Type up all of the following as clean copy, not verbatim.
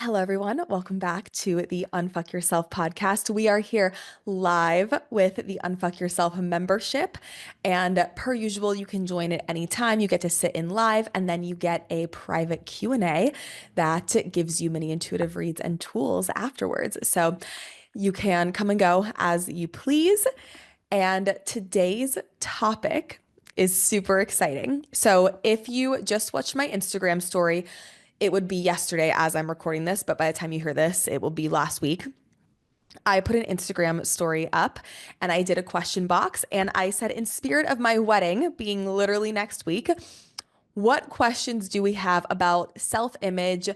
Hello, everyone. Welcome back to the Unfuck Yourself podcast. We are here live with the Unfuck Yourself membership. And per usual, you can join at any time. You get to sit in live, and then you get a private Q&A that gives you many intuitive reads and tools afterwards. So you can come and go as you please. And today's topic is super exciting. So if you just watched my Instagram story, it would be yesterday as I'm recording this, but by the time you hear this, it will be last week. I put an Instagram story up and I did a question box and I said, in spirit of my wedding being literally next week, what questions do we have about self-image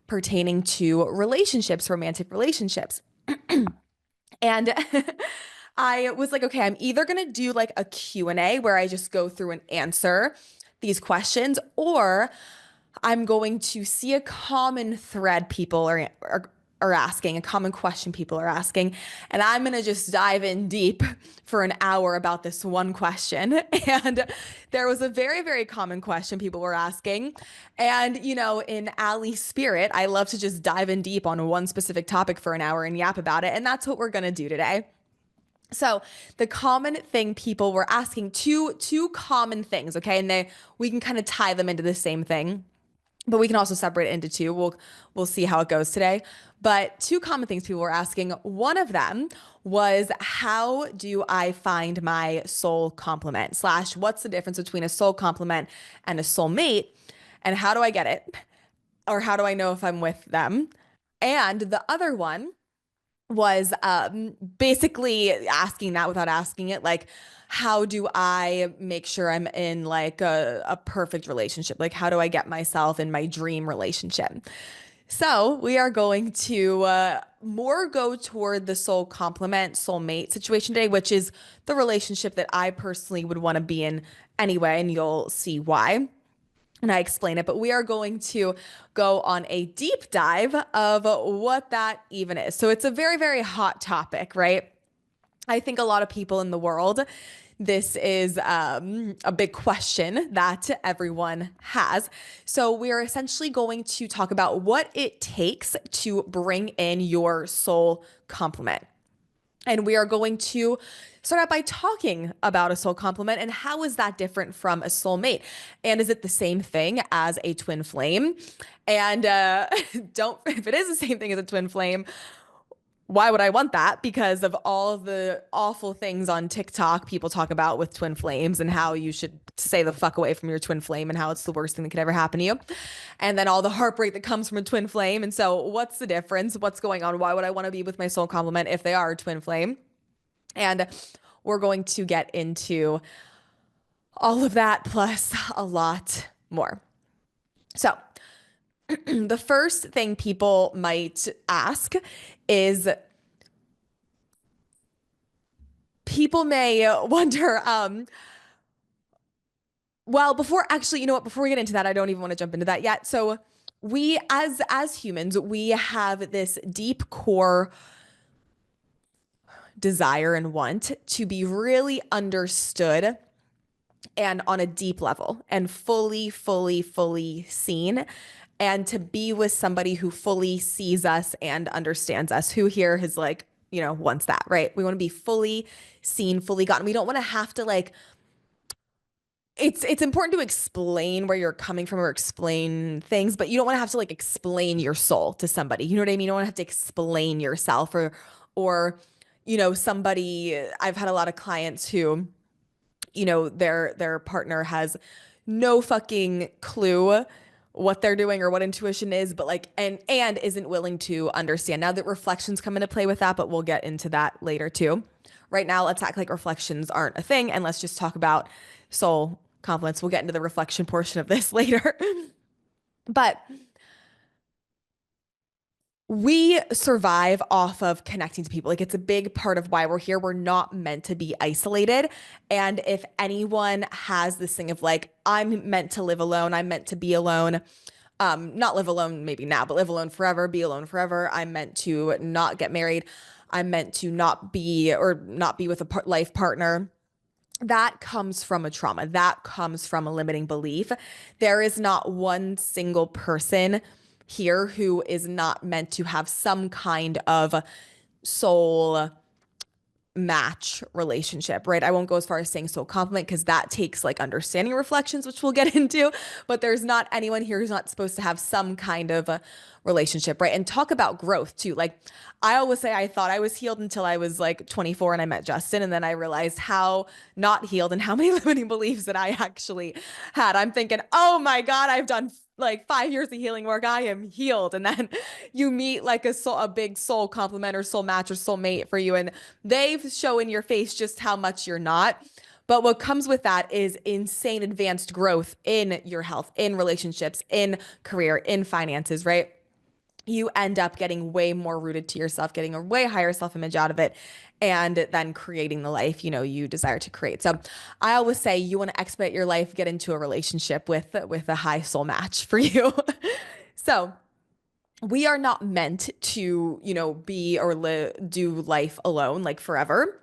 pertaining to relationships, romantic relationships? And I was like, okay, I'm either going to do like a Q&A where I just go through and answer these questions, or I'm going to see a common thread people are asking, a common question people are asking, and I'm going to just dive in deep for an hour about this one question. And there was a very, very common question people were asking. And, in Ally spirit, I love to just dive in deep on one specific topic for an hour and yap about it. And that's what we're going to do today. So the common thing people were asking, two common things, okay? And we can kind of tie them into the same thing, but we can also separate it into two. We'll see how it goes today. But two common things people were asking. One of them was, how do I find my soul complement? Slash, what's the difference between a soul complement and a soulmate? And how do I get it? Or how do I know if I'm with them? And the other one was basically asking that without asking it, like, how do I make sure I'm in like a perfect relationship? Like, how do I get myself in my dream relationship? So we are going to more go toward the soul complement, soulmate situation today, which is the relationship that I personally would want to be in anyway, and you'll see why and I explain it, but we are going to go on a deep dive of what that even is. So it's a very, very hot topic, right? I think a lot of people in the world, this is a big question that everyone has. So we're essentially going to talk about what it takes to bring in your soul complement. And we are going to start out by talking about a soul complement and how is that different from a soulmate? And is it the same thing as a twin flame? And don't, if it is the same thing as a twin flame, why would I want that? Because of all the awful things on TikTok people talk about with twin flames and how you should stay the fuck away from your twin flame and how it's the worst thing that could ever happen to you. And then all the heartbreak that comes from a twin flame. And so what's the difference? What's going on? Why would I want to be with my soul complement if they are a twin flame? And we're going to get into all of that plus a lot more. So the first thing people might ask is, people may wonder, well, before actually, you know what, before we get into that, I don't even want to jump into that yet. So we as humans, we have this deep core desire and want to be really understood and on a deep level and fully seen, and to be with somebody who fully sees us and understands us. Who here has like, wants that, right? We want to be fully seen, fully gotten. We don't want to have to like, it's important to explain where you're coming from or explain things, but you don't want to have to like explain your soul to somebody. You know what I mean? You don't want to have to explain yourself or somebody. I've had a lot of clients who, their partner has no fucking clue what they're doing or what intuition is, but like and isn't willing to understand. Now that reflections come into play with that, but we'll get into that later too. Right now, let's act like reflections aren't a thing and let's just talk about soul compliments. We'll get into the reflection portion of this later. But we survive off of connecting to people. Like, it's a big part of why we're here. We're not meant to be isolated. And if anyone has this thing of like, I'm meant to live alone, I'm meant to be alone, not live alone maybe now, but live alone forever, be alone forever. I'm meant to not get married. I'm meant to not be with a life partner. That comes from a trauma. That comes from a limiting belief. There is not one single person here who is not meant to have some kind of soul match relationship, right? I won't go as far as saying soul complement because that takes like understanding reflections, which we'll get into, but there's not anyone here who's not supposed to have some kind of a relationship, right? And talk about growth too. Like I always say, I thought I was healed until I was like 24 and I met Justin. And then I realized how not healed and how many limiting beliefs that I actually had. I'm thinking, oh my God, I've done like 5 years of healing work. I am healed. And then you meet like a big soul complement or soul match or soul mate for you. And they've shown in your face just how much you're not. But what comes with that is insane advanced growth in your health, in relationships, in career, in finances, right? You end up getting way more rooted to yourself, getting a way higher self-image out of it, and then creating the life, you desire to create. So I always say you want to expedite your life, get into a relationship with a high soul match for you. So we are not meant to, be or do life alone like forever.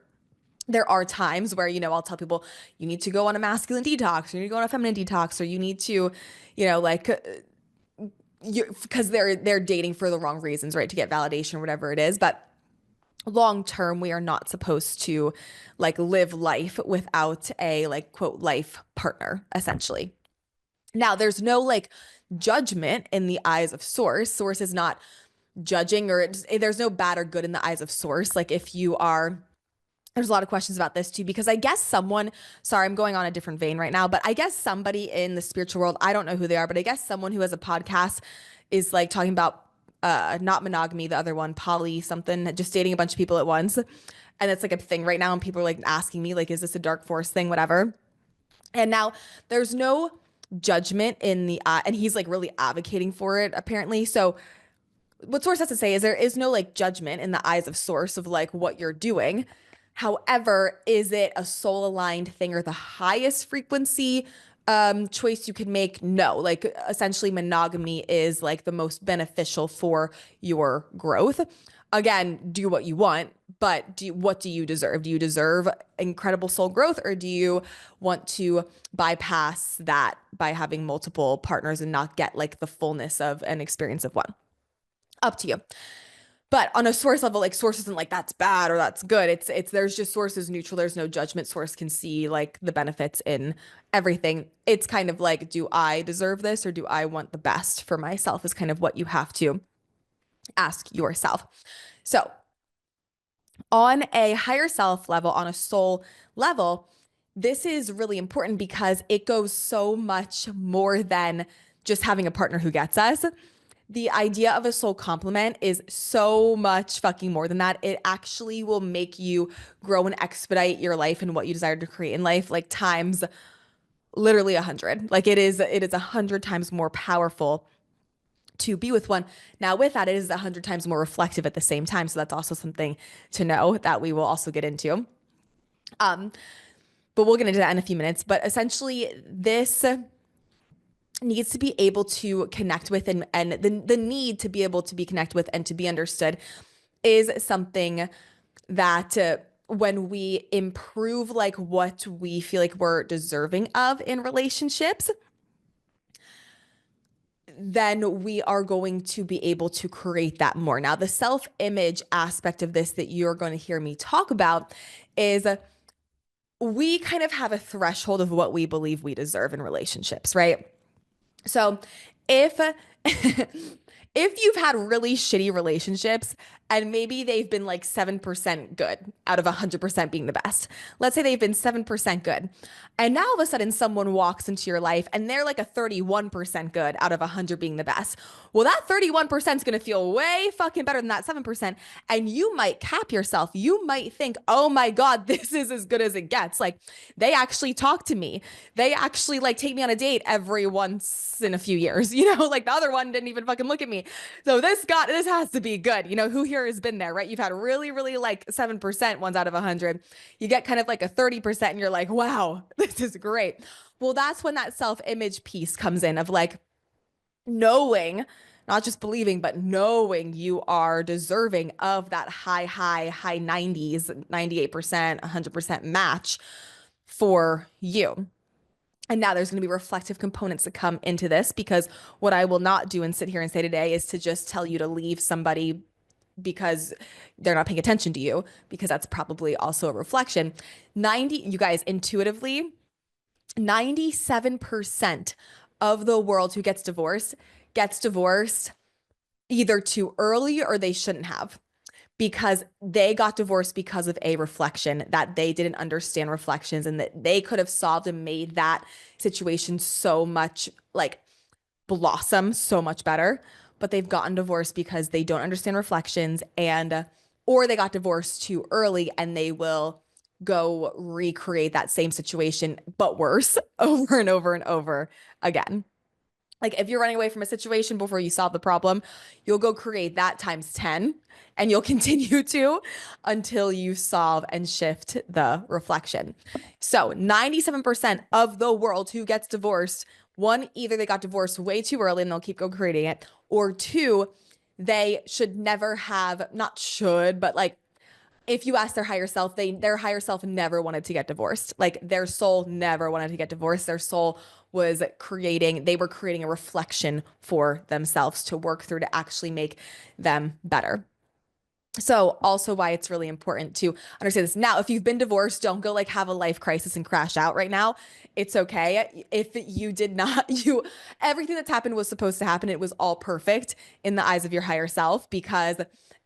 There are times where, I'll tell people you need to go on a masculine detox, or you need to go on a feminine detox, or you need to, like because they're dating for the wrong reasons, right? To get validation or whatever it is. But long term, we are not supposed to like live life without a like quote life partner, essentially. Now, there's no like judgment in the eyes of source. Source is not judging, or there's no bad or good in the eyes of source. Like if you are, there's a lot of questions about this too, because I guess someone, sorry, I'm going on a different vein right now, but I guess somebody in the spiritual world, I don't know who they are, but I guess someone who has a podcast is like talking about not monogamy, the other one, poly something, just dating a bunch of people at once. And it's like a thing right now. And people are like asking me, like, is this a dark force thing, whatever. And now there's no judgment in the eye, and he's like really advocating for it apparently. So what source has to say is there is no like judgment in the eyes of source of like what you're doing. However, is it a soul aligned thing or the highest frequency choice you could make? No, like essentially monogamy is like the most beneficial for your growth. Again, do what you want, but what do you deserve? Do you deserve incredible soul growth, or do you want to bypass that by having multiple partners and not get like the fullness of an experience of one? Up to you. But on a source level, like source isn't like that's bad or that's good. It's there's just source is neutral. There's no judgment. Source can see like the benefits in everything. It's kind of like, do I deserve this or do I want the best for myself is kind of what you have to ask yourself. So on a higher self level, on a soul level, this is really important because it goes so much more than just having a partner who gets us. The idea of a soul complement is so much fucking more than that. It actually will make you grow and expedite your life and what you desire to create in life, like times literally 100. Like it is 100 times more powerful to be with one. Now, with that, it is 100 times more reflective at the same time. So that's also something to know that we will also get into. But we'll get into that in a few minutes. But essentially, this needs to be able to connect with, and the need to be able to be connected with and to be understood is something that when we improve like what we feel like we're deserving of in relationships, then we are going to be able to create that more. Now, the self-image aspect of this that you're going to hear me talk about is we kind of have a threshold of what we believe we deserve in relationships, right? So if if you've had really shitty relationships and maybe they've been like 7% good out of 100% being the best. Let's say they've been 7% good. And now all of a sudden someone walks into your life and they're like a 31% good out of 100 being the best. Well, that 31% is going to feel way fucking better than that 7%. And you might cap yourself. You might think, oh my God, this is as good as it gets. Like they actually talk to me. They actually like take me on a date every once in a few years, like the other one didn't even fucking look at me. So this has to be good. Who here has been there, right? You've had really, really like 7% ones out of 100. You get kind of like a 30% and you're like, wow, this is great. Well, that's when that self-image piece comes in of like knowing, not just believing, but knowing you are deserving of that high 90s, 98%, 100% match for you. And now there's going to be reflective components that come into this, because what I will not do and sit here and say today is to just tell you to leave somebody because they're not paying attention to you, because that's probably also a reflection. You guys, intuitively, 97% of the world who gets divorced either too early or they shouldn't have, because they got divorced because of a reflection that they didn't understand reflections, and that they could have solved and made that situation so much like blossom so much better. But they've gotten divorced because they don't understand reflections, and or they got divorced too early and they will go recreate that same situation but worse over and over and over again. Like if you're running away from a situation before you solve the problem, you'll go create that times 10, and you'll continue to until you solve and shift the reflection. So 97% of the world who gets divorced, one, either they got divorced way too early and they'll keep go creating it, or two, they should never have, not should, but like if you ask their higher self, their higher self never wanted to get divorced. Like their soul never wanted to get divorced. Their soul they were creating a reflection for themselves to work through to actually make them better. So also why it's really important to understand this. Now, if you've been divorced, don't go like have a life crisis and crash out right now. It's okay. If you did not, everything that's happened was supposed to happen. It was all perfect in the eyes of your higher self, because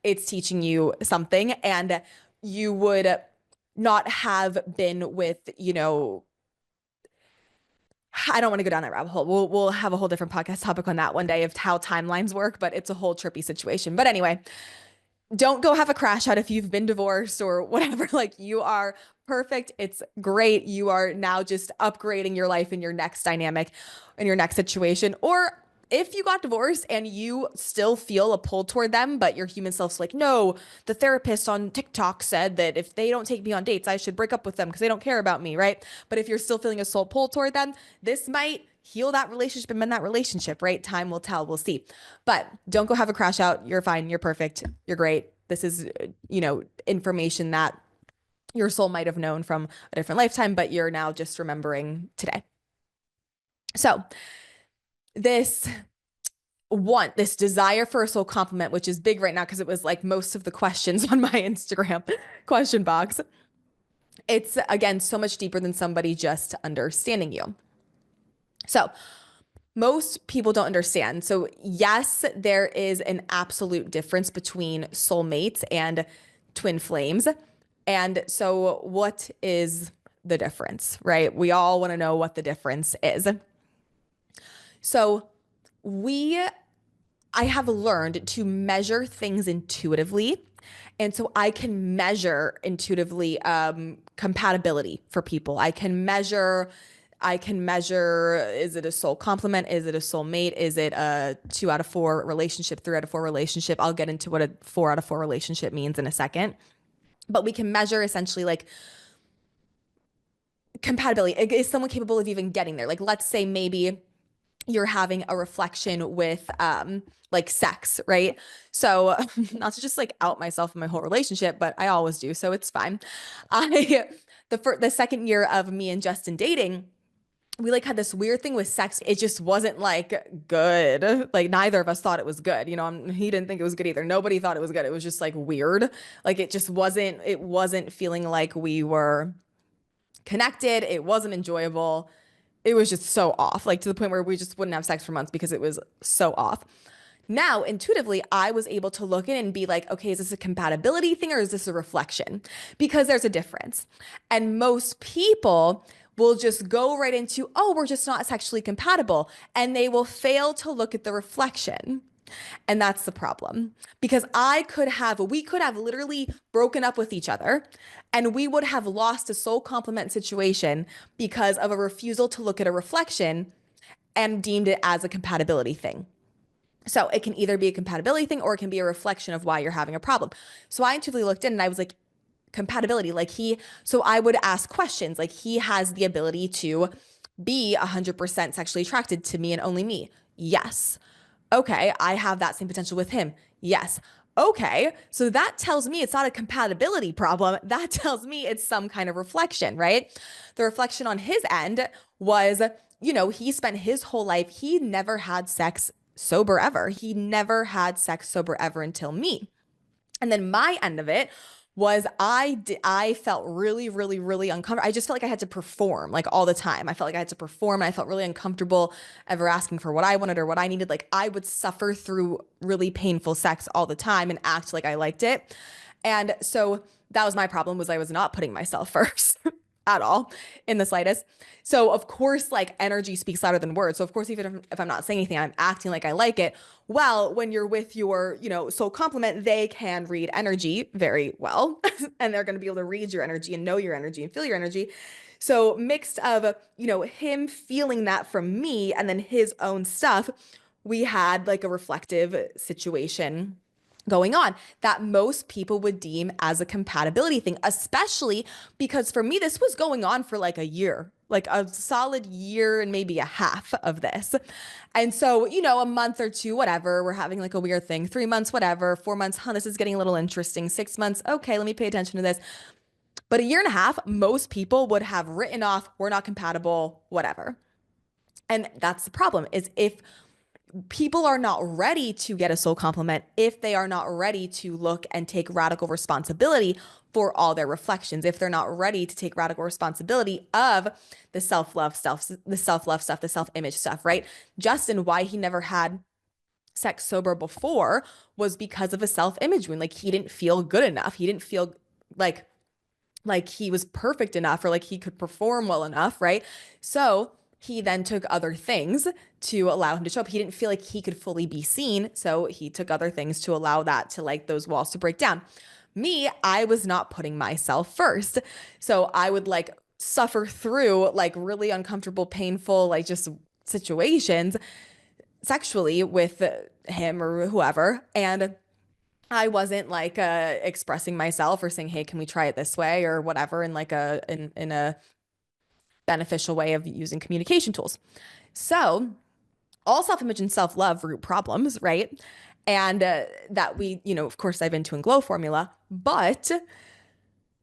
it's teaching you something, and you would not have been with, I don't want to go down that rabbit hole. We'll have a whole different podcast topic on that one day of how timelines work, but it's a whole trippy situation. But anyway, don't go have a crash out if you've been divorced or whatever. Like you are perfect. It's great. You are now just upgrading your life in your next dynamic, in your next situation. Or if you got divorced and you still feel a pull toward them, but your human self's like, no, the therapist on TikTok said that if they don't take me on dates, I should break up with them because they don't care about me, right? But if you're still feeling a soul pull toward them, this might heal that relationship and mend that relationship, right? Time will tell. We'll see. But don't go have a crash out. You're fine. You're perfect. You're great. This is, information that your soul might have known from a different lifetime, but you're now just remembering today. So this desire for a soul complement, which is big right now because it was like most of the questions on my Instagram question box. It's again so much deeper than somebody just understanding you. So most people don't understand. So yes, there is an absolute difference between soulmates and twin flames. And so what is the difference, right? We all want to know what the difference is. So I have learned to measure things intuitively. And so I can measure intuitively compatibility for people. I can measure, is it a soul complement? Is it a soulmate? Is it a 2 out of 4 relationship, 3 out of 4 relationship? I'll get into what a 4 out of 4 relationship means in a second. But we can measure essentially like compatibility. Is someone capable of even getting there? Like, let's say maybe you're having a reflection with like sex, right? So not to just like out myself in my whole relationship, but I always do, so it's fine. The second year of me and Justin dating, we like had this weird thing with sex. It just wasn't like good. Like neither of us thought it was good. He didn't think it was good either. Nobody thought it was good. It was just like weird. Like it wasn't feeling like we were connected. It wasn't enjoyable. It was just so off, like to the point where we just wouldn't have sex for months because it was so off. Now, intuitively, I was able to look in and be like, okay, is this a compatibility thing or is this a reflection? Because there's a difference. And most people will just go right into, oh, we're just not sexually compatible. And they will fail to look at the reflection. And that's the problem, because we could have literally broken up with each other, and we would have lost a soul complement situation because of a refusal to look at a reflection and deemed it as a compatibility thing. So it can either be a compatibility thing or it can be a reflection of why you're having a problem. So I intuitively looked in and I was like, compatibility, so I would ask questions like, he has the ability to be 100% sexually attracted to me and only me. Yes. Okay, I have that same potential with him. Yes. Okay, so that tells me it's not a compatibility problem. That tells me it's some kind of reflection, right? The reflection on his end was, he spent his whole life, he never had sex sober ever. He never had sex sober ever until me. And then my end of it was I felt really, really, really uncomfortable. I just felt like I had to perform like all the time. I felt like I had to perform and I felt really uncomfortable ever asking for what I wanted or what I needed. Like I would suffer through really painful sex all the time and act like I liked it. And so that was my problem was I was not putting myself first at all in the slightest. So of course, like energy speaks louder than words. So of course, even if I'm not saying anything, I'm acting like I like it. Well, when you're with your, soul complement, they can read energy very well, and they're going to be able to read your energy and know your energy and feel your energy. So mixed of, him feeling that from me and then his own stuff, we had like a reflective situation going on that most people would deem as a compatibility thing, especially because for me, this was going on for like a year, like a solid year and maybe a half of this. And so, a month or two, whatever, we're having like a weird thing, 3 months, whatever, 4 months, this is getting a little interesting, 6 months, okay, let me pay attention to this. But a year and a half, most people would have written off, we're not compatible, whatever. And that's the problem is if people are not ready to get a soul complement, if they are not ready to look and take radical responsibility for all their reflections, if they're not ready to take radical responsibility of the self-love stuff, the self-love stuff, the self-image stuff, right? Justin, why he never had sex sober before was because of a self-image wound. Like he didn't feel good enough. He didn't feel like he was perfect enough or like he could perform well enough, right? So he then took other things to allow him to show up. He didn't feel like he could fully be seen. So he took other things to allow that to like those walls to break down. Me, I was not putting myself first. So I would like suffer through like really uncomfortable, painful, like just situations sexually with him or whoever. And I wasn't like expressing myself or saying, "Hey, can we try it this way?" or whatever in like a beneficial way of using communication tools. So, all self-image and self-love root problems, right? And that we, of course, dive into in Glow Formula, but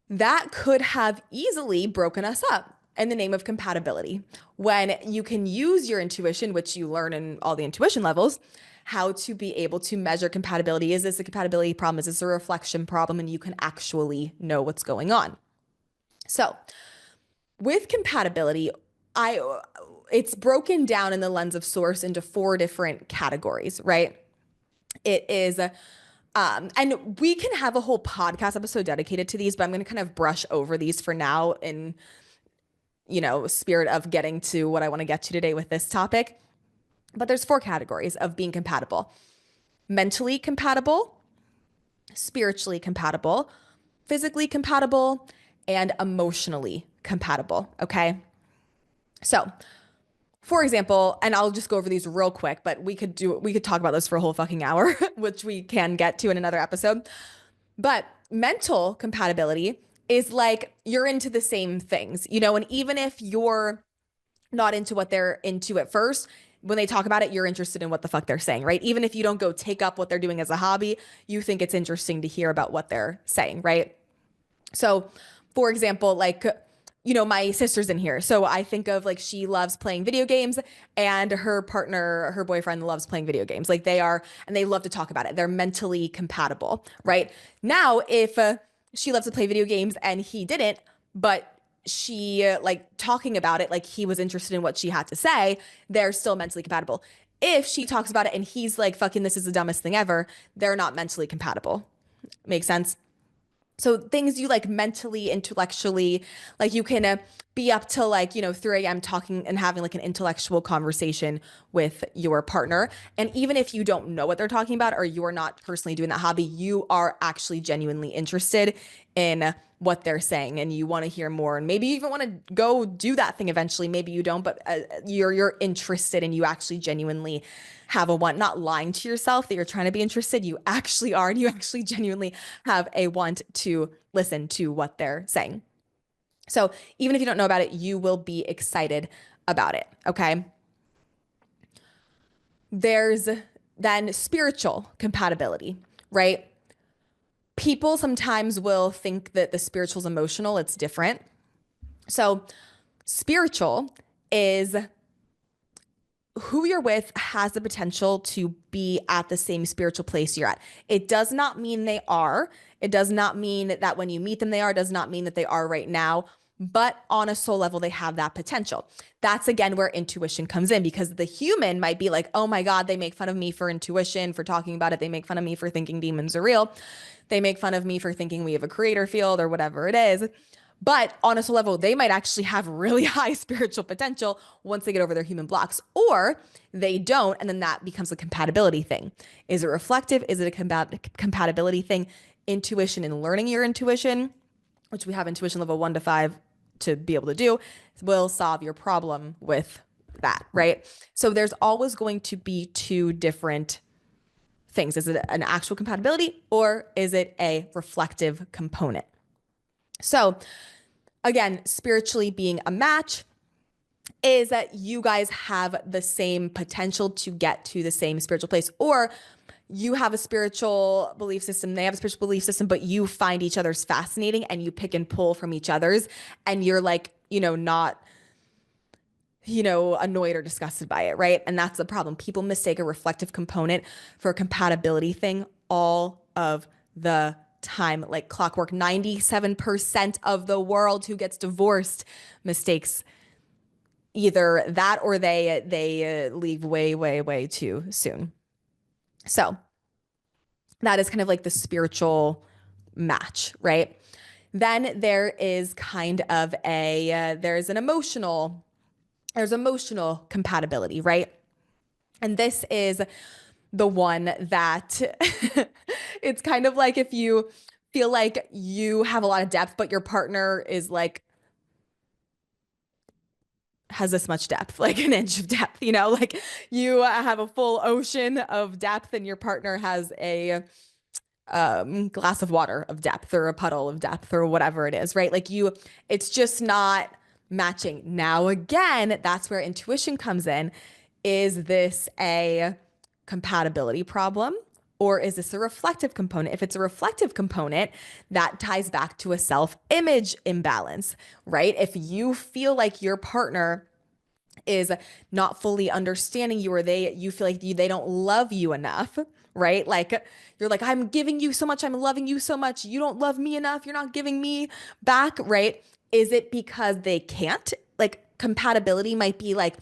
that could have easily broken us up in the name of compatibility. When you can use your intuition, which you learn in all the intuition levels, how to be able to measure compatibility. Is this a compatibility problem? Is this a reflection problem? And you can actually know what's going on. So with compatibility, it's broken down in the lens of source into 4 different categories, right? It is and we can have a whole podcast episode dedicated to these, but I'm going to kind of brush over these for now in, spirit of getting to what I want to get to today with this topic. But there's 4 categories of being compatible: mentally compatible, spiritually compatible, physically compatible, and emotionally compatible. Okay. So, for example, and I'll just go over these real quick, but we could talk about this for a whole fucking hour, which we can get to in another episode. But mental compatibility is like you're into the same things, and even if you're not into what they're into at first, when they talk about it, you're interested in what the fuck they're saying, right? Even if you don't go take up what they're doing as a hobby, you think it's interesting to hear about what they're saying, right? So, for example, like, my sister's in here. So I think of like she loves playing video games and her partner, her boyfriend loves playing video games. Like they are, and they love to talk about it. They're mentally compatible, right? Now, if she loves to play video games and he didn't, but she like talking about it, like he was interested in what she had to say, they're still mentally compatible. If she talks about it and he's like, fucking, this is the dumbest thing ever, they're not mentally compatible. Makes sense? So things you like mentally, intellectually, like you can be up till like, 3 a.m. talking and having like an intellectual conversation with your partner. And even if you don't know what they're talking about or you're not personally doing that hobby, you are actually genuinely interested in what they're saying and you want to hear more. And maybe you even want to go do that thing eventually. Maybe you don't, but you're interested and you actually genuinely have a want, not lying to yourself that you're trying to be interested. You actually are, and you actually genuinely have a want to listen to what they're saying. So even if you don't know about it, you will be excited about it. Okay. There's then spiritual compatibility, right? People sometimes will think that the spiritual is emotional. It's different. So spiritual is who you're with has the potential to be at the same spiritual place you're at. It does not mean they are. It does not mean that when you meet them, they are. It does not mean that they are right now. But on a soul level, they have that potential. That's again where intuition comes in, because the human might be like, oh my God, they make fun of me for intuition, for talking about it. They make fun of me for thinking demons are real. They make fun of me for thinking we have a creator field or whatever it is. But on a soul level, they might actually have really high spiritual potential once they get over their human blocks, or they don't. And then that becomes a compatibility thing. Is it reflective? Is it a compatibility thing? Intuition and learning your intuition, which we have intuition level 1 to 5 to be able to do, will solve your problem with that, right? So there's always going to be two different things. Is it an actual compatibility, or is it a reflective component? So again, spiritually being a match is that you guys have the same potential to get to the same spiritual place, or you have a spiritual belief system, they have a spiritual belief system, but you find each other's fascinating and you pick and pull from each other's, and you're like, not, annoyed or disgusted by it, right? And that's the problem. People mistake a reflective component for a compatibility thing all of the time, like clockwork. 97% of the world who gets divorced mistakes either that, or they leave way, way, way too soon. So that is kind of like the spiritual match, right? Then there is kind of there's emotional compatibility, right? And this is the one that it's kind of like if you feel like you have a lot of depth, but your partner is like, has this much depth, like an inch of depth, like you have a full ocean of depth and your partner has a glass of water of depth, or a puddle of depth, or whatever it is, right? Like it's just not matching. Now, again, that's where intuition comes in. Is this a compatibility problem, or is this a reflective component? If it's a reflective component, that ties back to a self-image imbalance, right? If you feel like your partner is not fully understanding you, or you feel like they don't love you enough, right? Like you're like, I'm giving you so much, I'm loving you so much, you don't love me enough, you're not giving me back, right? Is it because they can't? Like compatibility might be like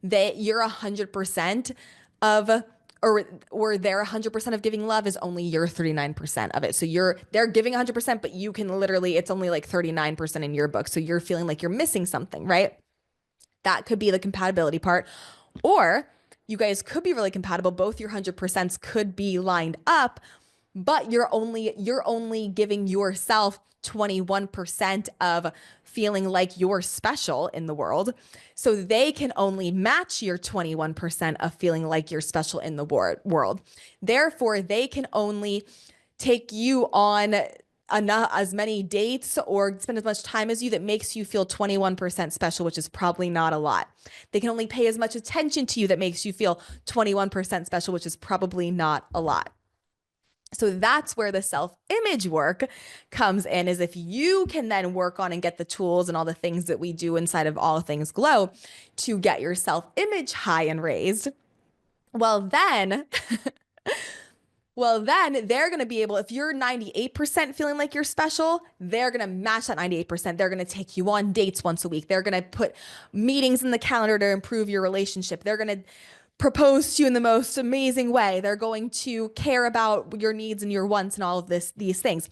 you're 100% of, or their 100% of giving love is only your 39% of it. So they're giving 100%, but you can literally, it's only like 39% in your book. So you're feeling like you're missing something, right? That could be the compatibility part. Or you guys could be really compatible. Both your 100% could be lined up, but you're only giving yourself 21% of feeling like you're special in the world. So they can only match your 21% of feeling like you're special in the world. Therefore, they can only take you on as many dates or spend as much time as you that makes you feel 21% special, which is probably not a lot. They can only pay as much attention to you that makes you feel 21% special, which is probably not a lot. So that's where the self-image work comes in, is if you can then work on and get the tools and all the things that we do inside of All Things Glow to get your self-image high and raised, well then they're going to be able, if you're 98% feeling like you're special, they're going to match that 98%. They're going to take you on dates once a week. They're going to put meetings in the calendar to improve your relationship. They're going to propose to you in the most amazing way. They're going to care about your needs and your wants and all of these things.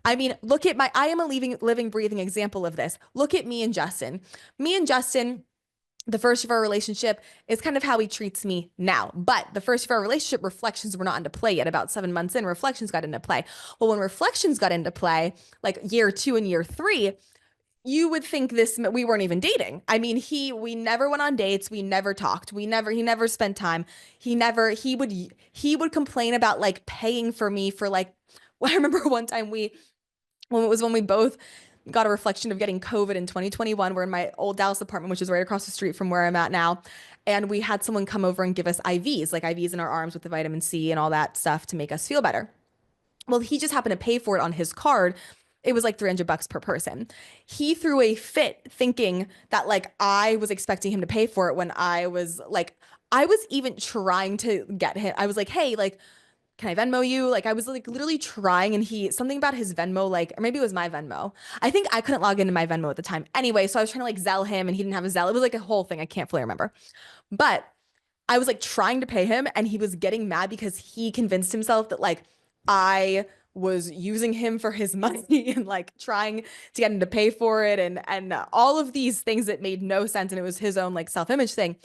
I mean, I am a living, breathing example of this. Look at me and Justin. The first of our relationship is kind of how he treats me now. But the first of our relationship, reflections were not into play yet. About 7 months in, reflections got into play. Well, when reflections got into play, like year 2 and year 3, you would think we weren't even dating. I mean, we never went on dates. We never talked. He never spent time. He would complain about like paying for me for like, well, I remember one time when we both got a reflection of getting COVID in 2021. We're in my old Dallas apartment, which is right across the street from where I'm at now. And we had someone come over and give us IVs, like IVs in our arms with the vitamin C and all that stuff to make us feel better. Well, he just happened to pay for it on his card It was like $300 per person. He threw a fit thinking that like I was expecting him to pay for it when I was even trying to get him. I was like, hey, like, can I Venmo you? Like I was like literally trying and something about his Venmo, like, or maybe it was my Venmo. I think I couldn't log into my Venmo at the time. Anyway, so I was trying to like Zelle him and he didn't have a Zelle. It was like a whole thing. I can't fully remember. But I was like trying to pay him and he was getting mad because he convinced himself that like I was using him for his money and like trying to get him to pay for it and all of these things that made no sense and it was his own like self-image thing.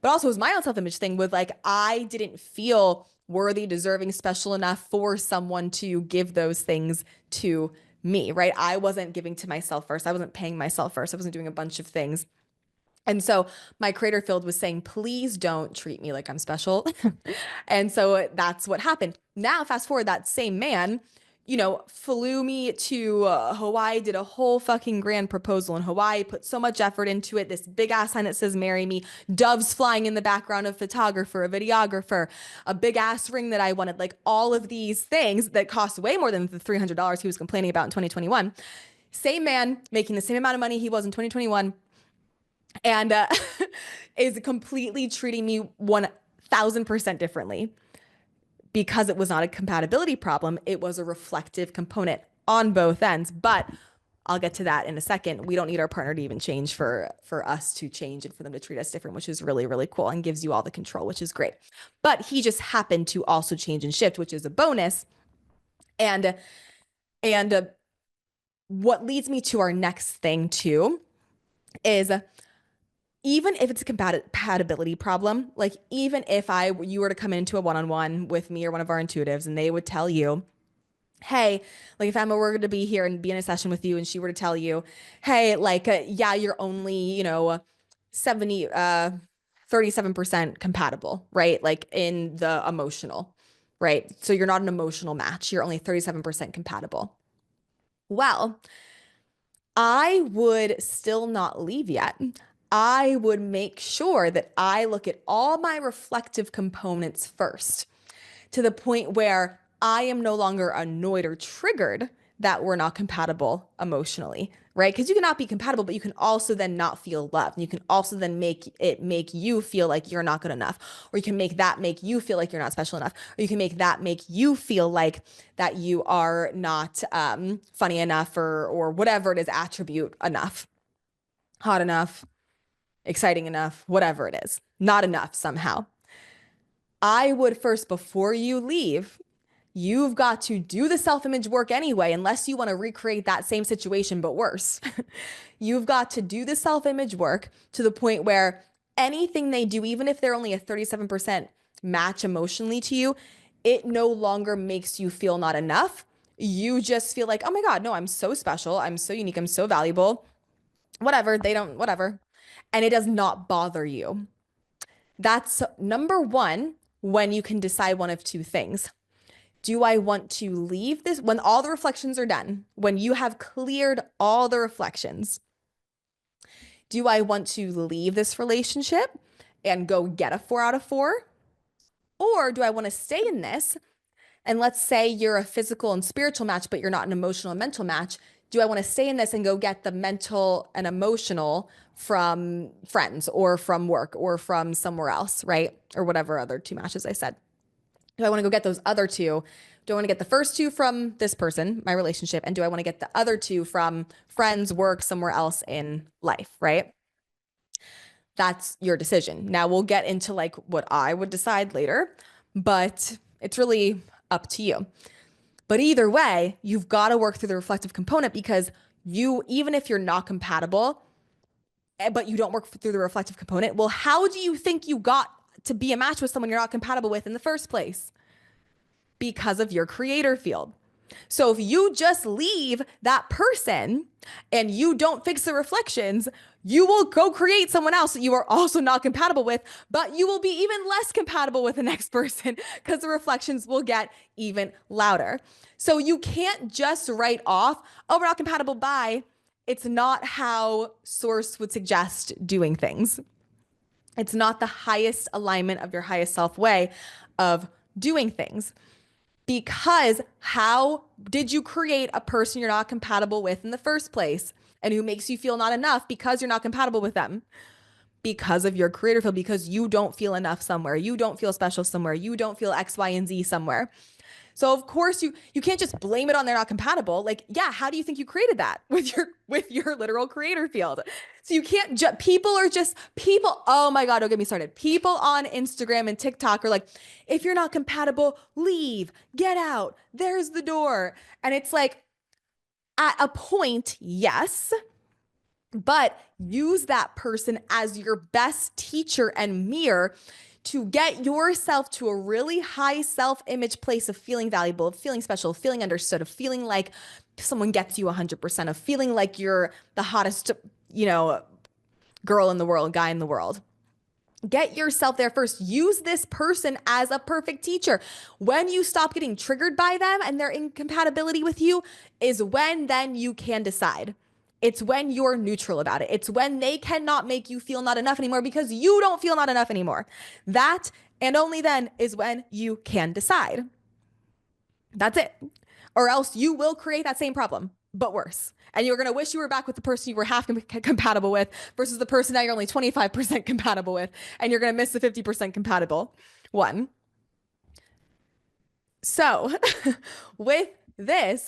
But also it was my own self-image thing with like I didn't feel worthy, deserving, special enough for someone to give those things to me, right? I wasn't giving to myself first. I wasn't paying myself first. I wasn't doing a bunch of things. And so my creator field was saying, please don't treat me like I'm special. And so that's what happened. Now, fast forward, that same man, flew me to Hawaii, did a whole fucking grand proposal in Hawaii, put so much effort into it. This big ass sign that says marry me, doves flying in the background, a photographer, a videographer, a big ass ring that I wanted, like all of these things that cost way more than the $300 he was complaining about in 2021. Same man making the same amount of money he was in 2021 and is completely treating me 1000% differently because it was not a compatibility problem. It was a reflective component on both ends. But I'll get to that in a second. We don't need our partner to even change for us to change and for them to treat us different, which is really, really cool and gives you all the control, which is great. But he just happened to also change and shift, which is a bonus. And what leads me to our next thing too is even if it's a compatibility problem, like even if you were to come into a one-on-one with me or one of our intuitives and they would tell you, hey, like if Emma were to be here and be in a session with you and she were to tell you, hey, like, yeah, you're only, 70, 37% compatible, right? Like in the emotional, right? So you're not an emotional match. You're only 37% compatible. Well, I would still not leave yet. I would make sure that I look at all my reflective components first to the point where I am no longer annoyed or triggered that we're not compatible emotionally, right? Because you cannot be compatible, but you can also then not feel loved. You can also then make you feel like you're not good enough, or you can make you feel like you're not special enough, or you can make you feel like that you are not funny enough or whatever it is, attribute enough, hot enough, exciting enough, whatever it is, not enough somehow. I would first, before you leave, you've got to do the self-image work anyway, unless you want to recreate that same situation, but worse. You've got to do the self-image work to the point where anything they do, even if they're only a 37% match emotionally to you, it no longer makes you feel not enough. You just feel like, oh my God, no, I'm so special. I'm so unique. I'm so valuable. Whatever. They don't, whatever. And it does not bother you. That's number one, when you can decide one of two things. Do I want to leave this when all the reflections are done, when you have cleared all the reflections? Do I want to leave this relationship and go get a 4 out of 4? Or do I want to stay in this? And let's say you're a physical and spiritual match, but you're not an emotional and mental match. Do I want to stay in this and go get the mental and emotional from friends or from work or from somewhere else, right? Or whatever other two matches I said. Do I want to go get those other two? Do I want to get the first two from this person, my relationship? And do I want to get the other two from friends, work, somewhere else in life, right? That's your decision. Now we'll get into like what I would decide later, but it's really up to you. But either way, you've got to work through the reflective component because even if you're not compatible, but you don't work through the reflective component, well, how do you think you got to be a match with someone you're not compatible with in the first place? Because of your creator field. So if you just leave that person and you don't fix the reflections, you will go create someone else that you are also not compatible with, but you will be even less compatible with the next person because the reflections will get even louder. So you can't just write off, oh, we're not compatible, bye. It's not how Source would suggest doing things. It's not the highest alignment of your highest self way of doing things. Because how did you create a person you're not compatible with in the first place and who makes you feel not enough because you're not compatible with them? Because of your creator field, because you don't feel enough somewhere, you don't feel special somewhere, you don't feel X, Y, and Z somewhere. So of course you can't just blame it on they're not compatible. Like, yeah, how do you think you created that with your literal creator field? So you can't people are just people. Oh my God, don't get me started. People on Instagram and TikTok are like, if you're not compatible, leave, get out. There's the door. And it's like, at a point, yes, but use that person as your best teacher and mirror to get yourself to a really high self-image place of feeling valuable, of feeling special, of feeling understood, of feeling like someone gets you 100%, of feeling like you're the hottest, girl in the world, guy in the world. Get yourself there first. Use this person as a perfect teacher. When you stop getting triggered by them and their incompatibility with you is when then you can decide. It's when you're neutral about it. It's when they cannot make you feel not enough anymore because you don't feel not enough anymore. That and only then is when you can decide. That's it. Or else you will create that same problem, but worse. And you're going to wish you were back with the person you were half compatible with versus the person now you're only 25% compatible with. And you're going to miss the 50% compatible one. So with this,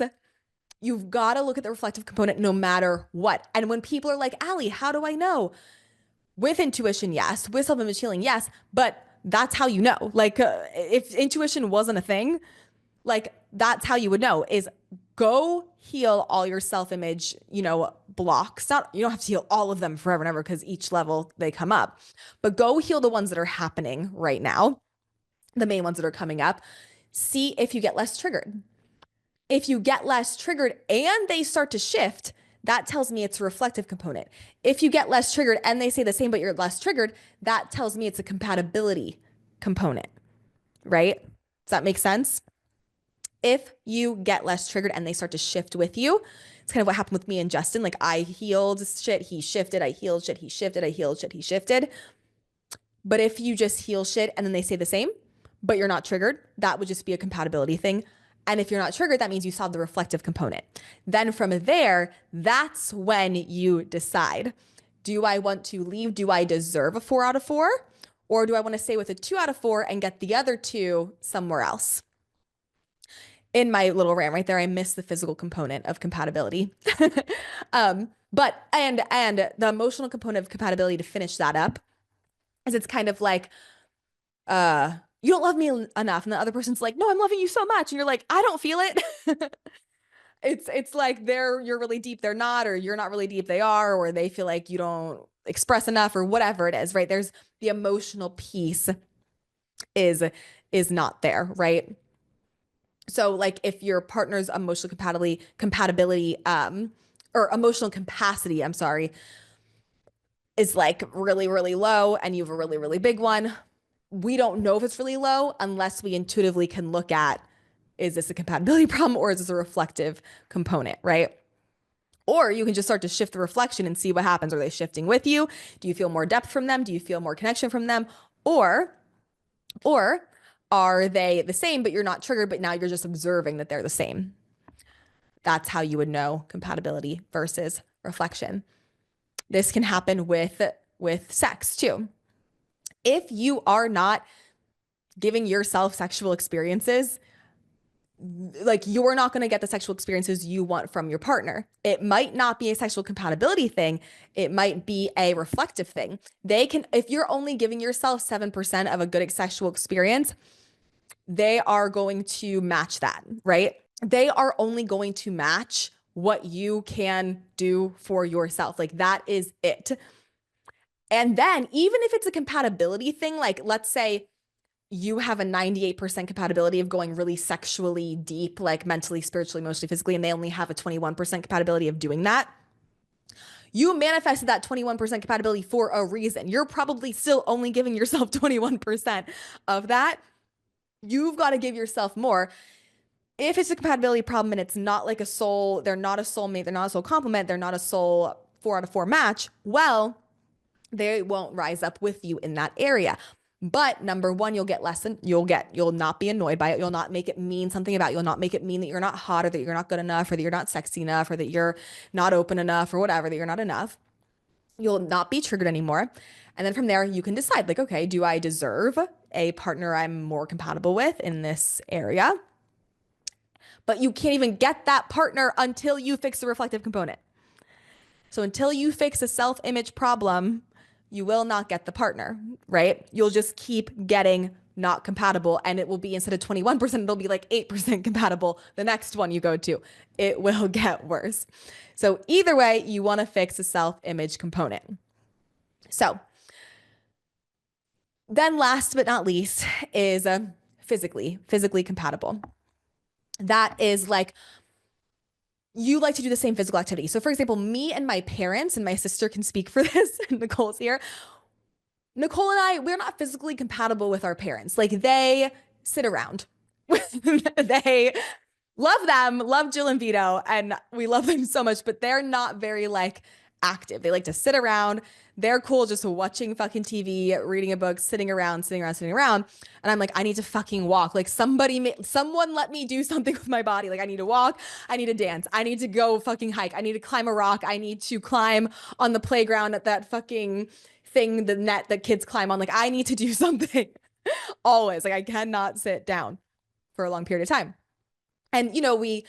you've got to look at the reflective component no matter what. And when people are like, Allie, how do I know? With intuition, yes. With self-image healing, yes. But that's how you know. Like, if intuition wasn't a thing, like that's how you would know is go heal all your self-image, blocks. Not, you don't have to heal all of them forever and ever because each level they come up, but go heal the ones that are happening right now, the main ones that are coming up. See if you get less triggered. If you get less triggered and they start to shift, that tells me it's a reflective component. If you get less triggered and they say the same, but you're less triggered, that tells me it's a compatibility component, right? Does that make sense? If you get less triggered and they start to shift with you, it's kind of what happened with me and Justin. Like I healed shit, he shifted, I healed shit, he shifted, I healed shit, he shifted. But if you just heal shit and then they say the same, but you're not triggered, that would just be a compatibility thing. And if you're not triggered, that means you solved the reflective component. Then from there, that's when you decide, do I want to leave? Do I deserve a 4 out of 4? Or do I want to stay with a 2 out of 4 and get the other 2 somewhere else? In my little rant right there, I missed the physical component of compatibility. But the emotional component of compatibility, to finish that up, is it's kind of like, you don't love me enough. And the other person's like, no, I'm loving you so much. And you're like, I don't feel it. It's like you're really deep, they're not, or you're not really deep, they are, or they feel like you don't express enough or whatever it is, right? There's the emotional piece is not there, right? So like if your partner's emotional compatibility, or emotional capacity, I'm sorry, is like really, really low and you have a really, really big one, we don't know if it's really low unless we intuitively can look at, is this a compatibility problem or is this a reflective component, right? Or you can just start to shift the reflection and see what happens. Are they shifting with you? Do you feel more depth from them? Do you feel more connection from them? Or are they the same, but you're not triggered, but now you're just observing that they're the same? That's how you would know compatibility versus reflection. This can happen with sex too. If you are not giving yourself sexual experiences, like you're not going to get the sexual experiences you want from your partner. It might not be a sexual compatibility thing. It might be a reflective thing. If you're only giving yourself 7% of a good sexual experience, they are going to match that, right? They are only going to match what you can do for yourself. Like that is it. And then even if it's a compatibility thing, like let's say you have a 98% compatibility of going really sexually deep, like mentally, spiritually, emotionally, physically, and they only have a 21% compatibility of doing that. You manifested that 21% compatibility for a reason. You're probably still only giving yourself 21% of that. You've got to give yourself more. If it's a compatibility problem and it's not like they're not a soulmate, they're not a soul complement, they're not a soul 4 out of 4 match, well, they won't rise up with you in that area. But number one, you'll not be annoyed by it. You'll not make it mean something about you. You'll not make it mean that you're not hot or that you're not good enough or that you're not sexy enough or that you're not open enough or whatever, that you're not enough. You'll not be triggered anymore. And then from there, you can decide like, okay, do I deserve a partner I'm more compatible with in this area? But you can't even get that partner until you fix the reflective component. So until you fix a self-image problem, you will not get the partner, right? You'll just keep getting not compatible, and it will be, instead of 21%, it'll be like 8% compatible the next one you go to. It will get worse. So either way, you want to fix a self-image component. So then last but not least is physically compatible. That is like, you like to do the same physical activity. So for example, me and my parents, and my sister can speak for this, and Nicole's here. Nicole and I, we're not physically compatible with our parents. Like, they sit around. They love them, love Jill and Vito, and we love them so much, but they're not very like active. They like to sit around. They're cool just watching fucking TV, reading a book, sitting around, sitting around, sitting around. And I'm like, I need to fucking walk. Like, someone let me do something with my body. Like, I need to walk. I need to dance. I need to go fucking hike. I need to climb a rock. I need to climb on the playground at that fucking thing, the net that kids climb on. Like, I need to do something always. Like, I cannot sit down for a long period of time. And, you know, me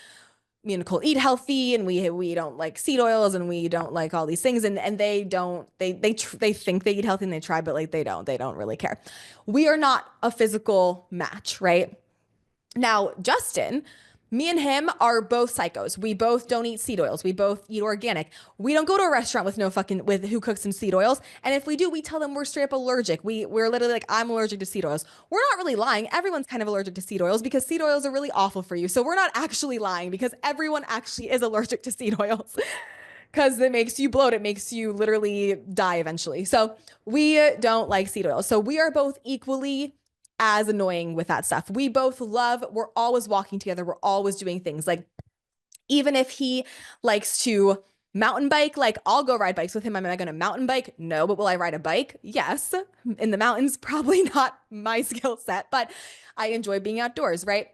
and Nicole eat healthy, and we don't like seed oils, and we don't like all these things, and they don't, they think they eat healthy and they try, but like they don't really care. We are not a physical match, right? Now, Justin, me and him are both psychos. We both don't eat seed oils. We both eat organic. We don't go to a restaurant with who cooks in seed oils. And if we do, we tell them we're straight up allergic. We're literally like, I'm allergic to seed oils. We're not really lying. Everyone's kind of allergic to seed oils because seed oils are really awful for you. So we're not actually lying, because everyone actually is allergic to seed oils. Because it makes you bloat. It makes you literally die eventually. So we don't like seed oils. So we are both equally as annoying with that stuff. We're always walking together. We're always doing things. Like, even if he likes to mountain bike, like, I'll go ride bikes with him. Am I going to mountain bike? No. But will I ride a bike? Yes. In the mountains, probably not my skill set, but I enjoy being outdoors, right?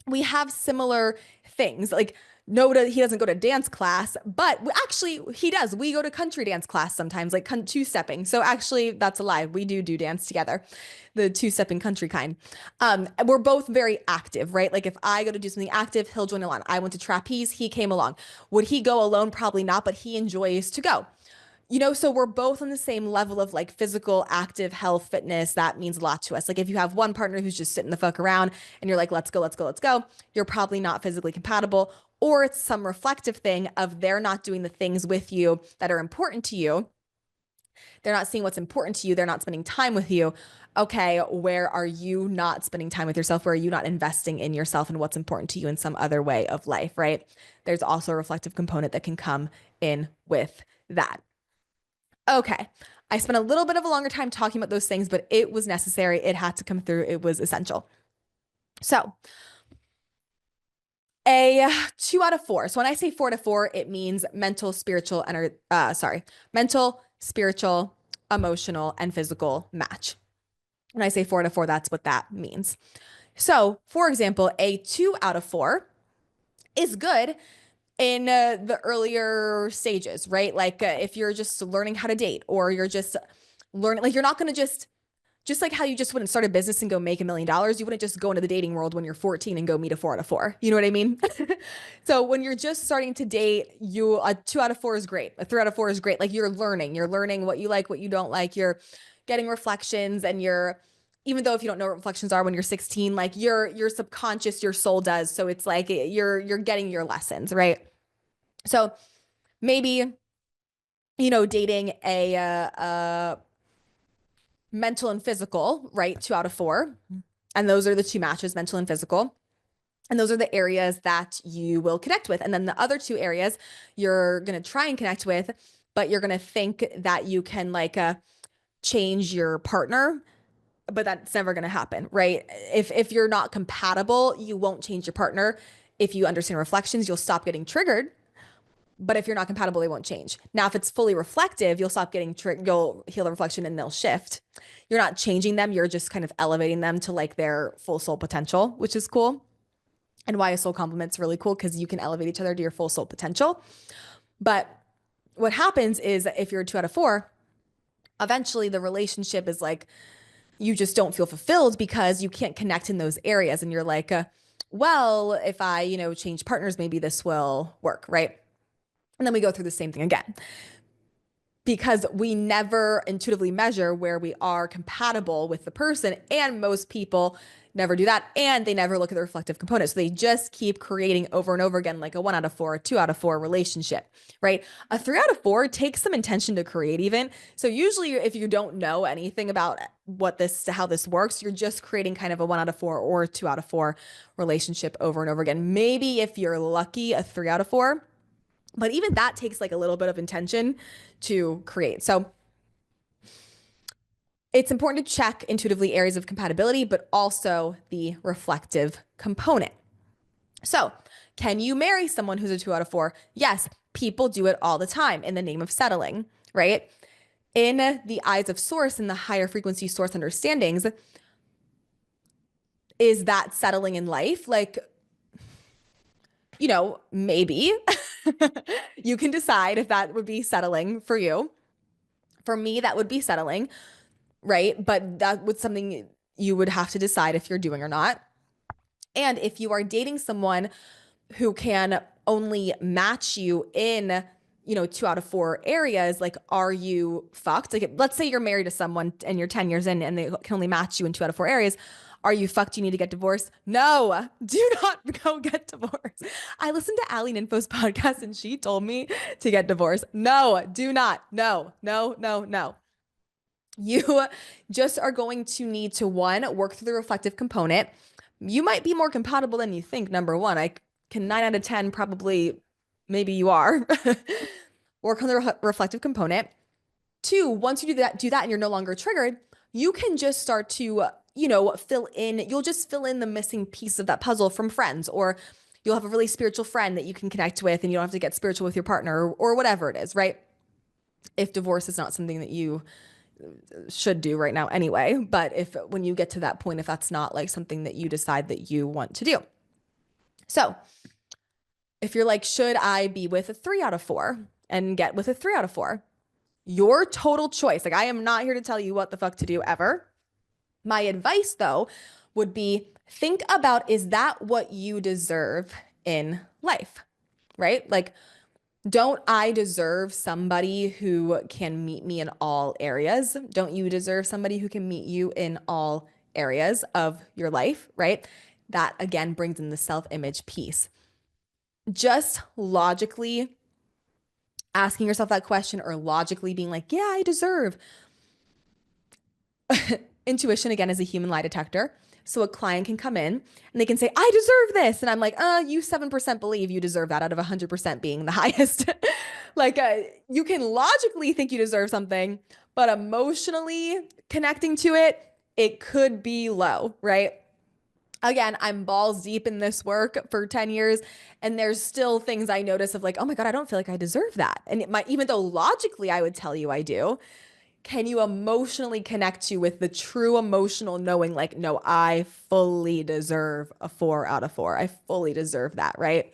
We have similar things. Like, no, he doesn't go to dance class, but actually he does. We go to country dance class sometimes, like two-stepping. So actually, that's a lie. We do dance together, the two-stepping country kind. We're both very active, right? Like, if I go to do something active, he'll join along. I went to trapeze, he came along. Would he go alone? Probably not, but he enjoys to go. You know, so we're both on the same level of like physical, active health, fitness. That means a lot to us. Like, if you have one partner who's just sitting the fuck around and you're like, let's go, let's go, let's go, you're probably not physically compatible. Or it's some reflective thing of they're not doing the things with you that are important to you. They're not seeing what's important to you. They're not spending time with you. Okay, where are you not spending time with yourself? Where are you not investing in yourself and what's important to you in some other way of life, right? There's also a reflective component that can come in with that. Okay. I spent a little bit of a longer time talking about those things, but it was necessary. It had to come through. It was essential. So a 2 out of 4. So when I say 4 to 4, it means mental, spiritual, mental, spiritual, emotional, and physical match. When I say 4 to 4, that's what that means. So, for example, a 2 out of 4 is good in the earlier stages, right? Like, if you're just learning how to date, or you're just learning, like, you're not going to just like how you just wouldn't start a business and go make $1 million, you wouldn't just go into the dating world when you're 14 and go meet a 4 out of 4. You know what I mean? So when you're just starting to date, a 2 out of 4 is great. A 3 out of 4 is great. Like, you're learning what you like, what you don't like. You're getting reflections, and even though if you don't know what reflections are when you're 16, like, your subconscious, your soul does. So it's like you're getting your lessons, right? So maybe, dating a mental and physical, right? 2 out of 4. And those are the two matches, mental and physical. And those are the areas that you will connect with. And then the other 2 areas you're going to try and connect with, but you're going to think that you can like change your partner, but that's never going to happen, right? If you're not compatible, you won't change your partner. If you understand reflections, you'll stop getting triggered. But if you're not compatible, they won't change. Now, if it's fully reflective, you'll stop getting tricked, you'll heal the reflection and they'll shift. You're not changing them, you're just kind of elevating them to like their full soul potential, which is cool. And why a soul complement's really cool because you can elevate each other to your full soul potential. But what happens is if you're a 2 out of 4, eventually the relationship is like you just don't feel fulfilled because you can't connect in those areas. And you're like, well, if I, change partners, maybe this will work, right? And then we go through the same thing again because we never intuitively measure where we are compatible with the person. And most people never do that. And they never look at the reflective component. So they just keep creating over and over again, like a 1 out of 4, a 2 out of 4 relationship, right? A 3 out of 4 takes some intention to create even. So usually if you don't know anything about how this works, you're just creating kind of a 1 out of 4 or a 2 out of 4 relationship over and over again. Maybe if you're lucky, a 3 out of 4. But even that takes like a little bit of intention to create. So it's important to check intuitively areas of compatibility, but also the reflective component. So, can you marry someone who's a 2 out of 4? Yes, people do it all the time in the name of settling, right? In the eyes of source, in the higher frequency source understandings, is that settling in life? Like, maybe you can decide if that would be settling for you. For me, that would be settling, right? But that would something you would have to decide if you're doing or not. And if you are dating someone who can only match you in, 2 out of 4 areas, like, are you fucked? Like, let's say you're married to someone and you're 10 years in and they can only match you in 2 out of 4 areas. Are you fucked? You need to get divorced? No, do not go get divorced. I listened to Allie Ninfo's podcast and she told me to get divorced. No, do not. No, no, no, no. You just are going to need to, one, work through the reflective component. You might be more compatible than you think, number one. I can 9 out of 10 probably, maybe you are. Work on the reflective component. 2, once you do that and you're no longer triggered, you can just start to, you'll just fill in the missing piece of that puzzle from friends, or you'll have a really spiritual friend that you can connect with and you don't have to get spiritual with your partner or whatever it is, right? If divorce is not something that you should do right now anyway, but when you get to that point, if that's not like something that you decide that you want to do. So if you're like, should I be with a 3 out of 4 and get with a 3 out of 4? Your total choice. Like, I am not here to tell you what the fuck to do ever. My advice though would be, think about, is that what you deserve in life, right? Like, don't I deserve somebody who can meet me in all areas? Don't you deserve somebody who can meet you in all areas of your life, right? That again brings in the self-image piece. Just logically asking yourself that question, or logically being like, yeah, I deserve. Intuition, again, is a human lie detector. So a client can come in and they can say, I deserve this. And I'm like, you 7% believe you deserve that out of 100% being the highest. Like, you can logically think you deserve something, but emotionally connecting to it, it could be low, right? Again, I'm balls deep in this work for 10 years, and there's still things I notice of like, oh my God, I don't feel like I deserve that. And it might, even though logically I would tell you I do, can you emotionally connect you with the true emotional knowing, like, no, I fully deserve a 4 out of 4. I fully deserve that, right?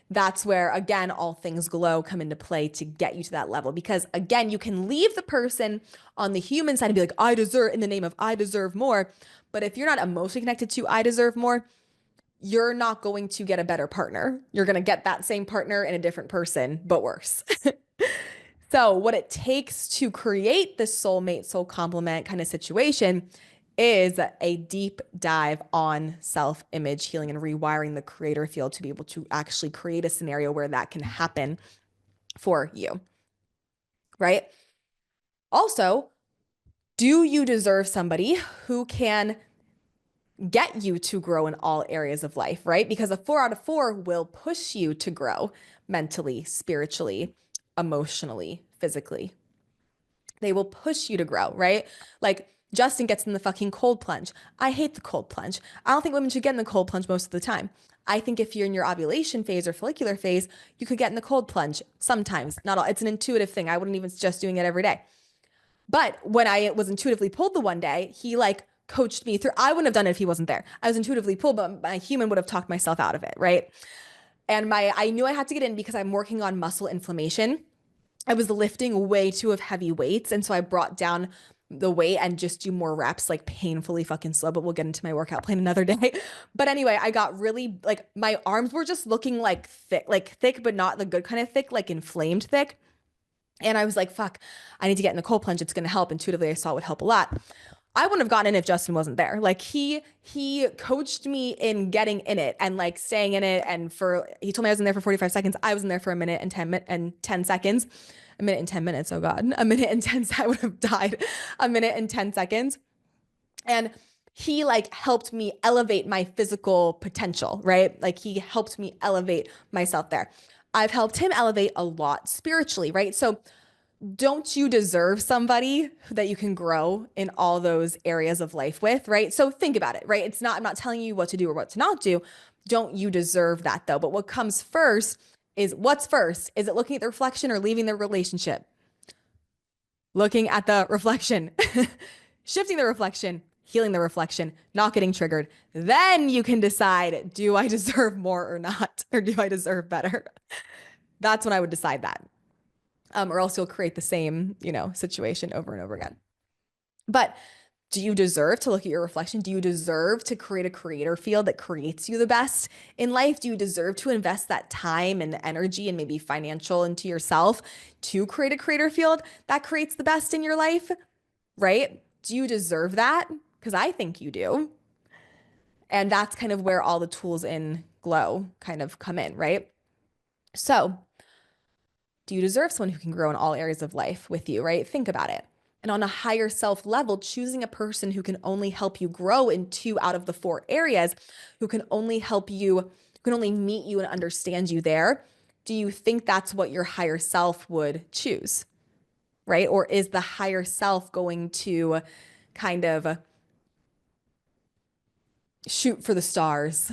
That's where, again, all things glow come into play to get you to that level. Because again, you can leave the person on the human side and be like, I deserve, in the name of I deserve more. But if you're not emotionally connected to I deserve more, you're not going to get a better partner. You're going to get that same partner in a different person, but worse. So what it takes to create this soulmate, soul complement kind of situation is a deep dive on self-image healing and rewiring the creator field to be able to actually create a scenario where that can happen for you, right? Also, do you deserve somebody who can get you to grow in all areas of life, right? Because a 4 out of 4 will push you to grow mentally, spiritually, emotionally, physically. They will push you to grow, right? Like, Justin gets in the fucking cold plunge. I hate the cold plunge. I don't think women should get in the cold plunge most of the time. I think if you're in your ovulation phase or follicular phase, you could get in the cold plunge sometimes, not all. It's an intuitive thing. I wouldn't even suggest doing it every day. But when I was intuitively pulled the one day, he like coached me through. I wouldn't have done it if he wasn't there. I was intuitively pulled, but my human would have talked myself out of it, right? And I knew I had to get in because I'm working on muscle inflammation. I was lifting way too of heavy weights. And so I brought down the weight and just do more reps, like painfully fucking slow, but we'll get into my workout plan another day. But anyway, I got really like my arms were just looking like thick, but not the good kind of thick, like inflamed thick. And I was like, fuck, I need to get in the cold plunge. It's going to help. Intuitively, I saw it would help a lot. I wouldn't have gotten in if Justin wasn't there. Like he coached me in getting in it and like staying in it. And he told me I was in there for 45 seconds. I was in there for a minute and 10 seconds. A minute and 10 minutes. Oh God. A minute and 10. I would have died. A minute and 10 seconds. And he like helped me elevate my physical potential, right? Like he helped me elevate myself there. I've helped him elevate a lot spiritually, right? So don't you deserve somebody that you can grow in all those areas of life with, right? So think about it, right? I'm not telling you what to do or what to not do. Don't you deserve that though? But what comes first is what's first? Is it looking at the reflection or leaving the relationship? Looking at the reflection, shifting the reflection, healing the reflection, not getting triggered. Then you can decide, do I deserve more or not? Or do I deserve better? That's when I would decide that. Or else you'll create the same, situation over and over again. But do you deserve to look at your reflection? Do you deserve to create a creator field that creates you the best in life? Do you deserve to invest that time and energy and maybe financial into yourself to create a creator field that creates the best in your life? Right? Do you deserve that? Because I think you do. And that's kind of where all the tools in Glow kind of come in, right? So, do you deserve someone who can grow in all areas of life with you, right? Think about it. And on a higher self level, choosing a person who can only help you grow in 2 out of the 4 areas, who can only help you, who can only meet you and understand you there. Do you think that's what your higher self would choose, right? Or is the higher self going to kind of shoot for the stars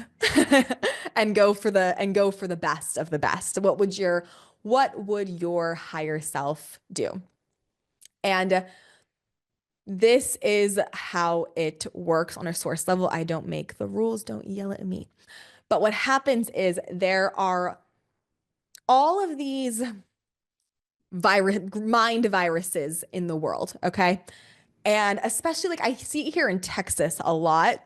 and go for the best of the best? What would your higher self do? And this is how it works on a source level. I don't make the rules. Don't yell at me. But what happens is there are all of these mind viruses in the world. Okay. And especially like I see it here in Texas a lot.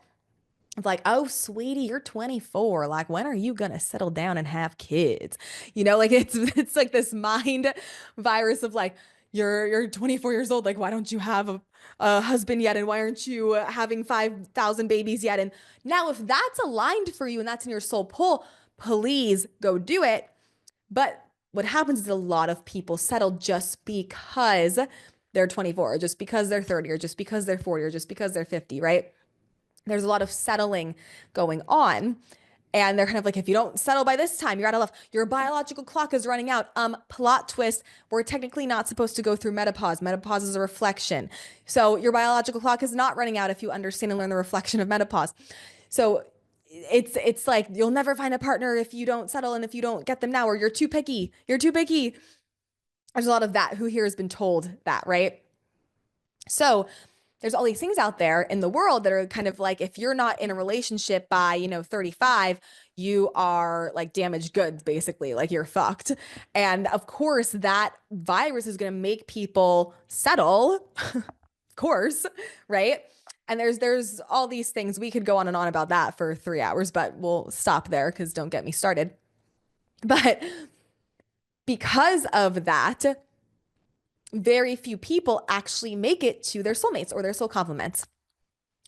Like, oh, sweetie, you're 24. Like, when are you gonna settle down and have kids? Like it's like this mind virus of like, you're 24 years old. Like, why don't you have a husband yet? And why aren't you having 5,000 babies yet? And now, if that's aligned for you and that's in your soul pull, please go do it. But what happens is a lot of people settle just because they're 24, or just because they're 30, or just because they're 40, or just because they're 50, right? There's a lot of settling going on. And they're kind of like, if you don't settle by this time, you're out of love. Your biological clock is running out. Plot twist. We're technically not supposed to go through menopause. Menopause is a reflection. So your biological clock is not running out if you understand and learn the reflection of menopause. So it's like, you'll never find a partner if you don't settle and if you don't get them now, or you're too picky. You're too picky. There's a lot of that. Who here has been told that, right? So there's all these things out there in the world that are kind of like, if you're not in a relationship by, 35, you are like damaged goods, basically, like you're fucked. And of course, that virus is going to make people settle, of course, right? And there's all these things. We could go on and on about that for 3 hours, but we'll stop there because don't get me started. But because of that, very few people actually make it to their soulmates or their soul complements.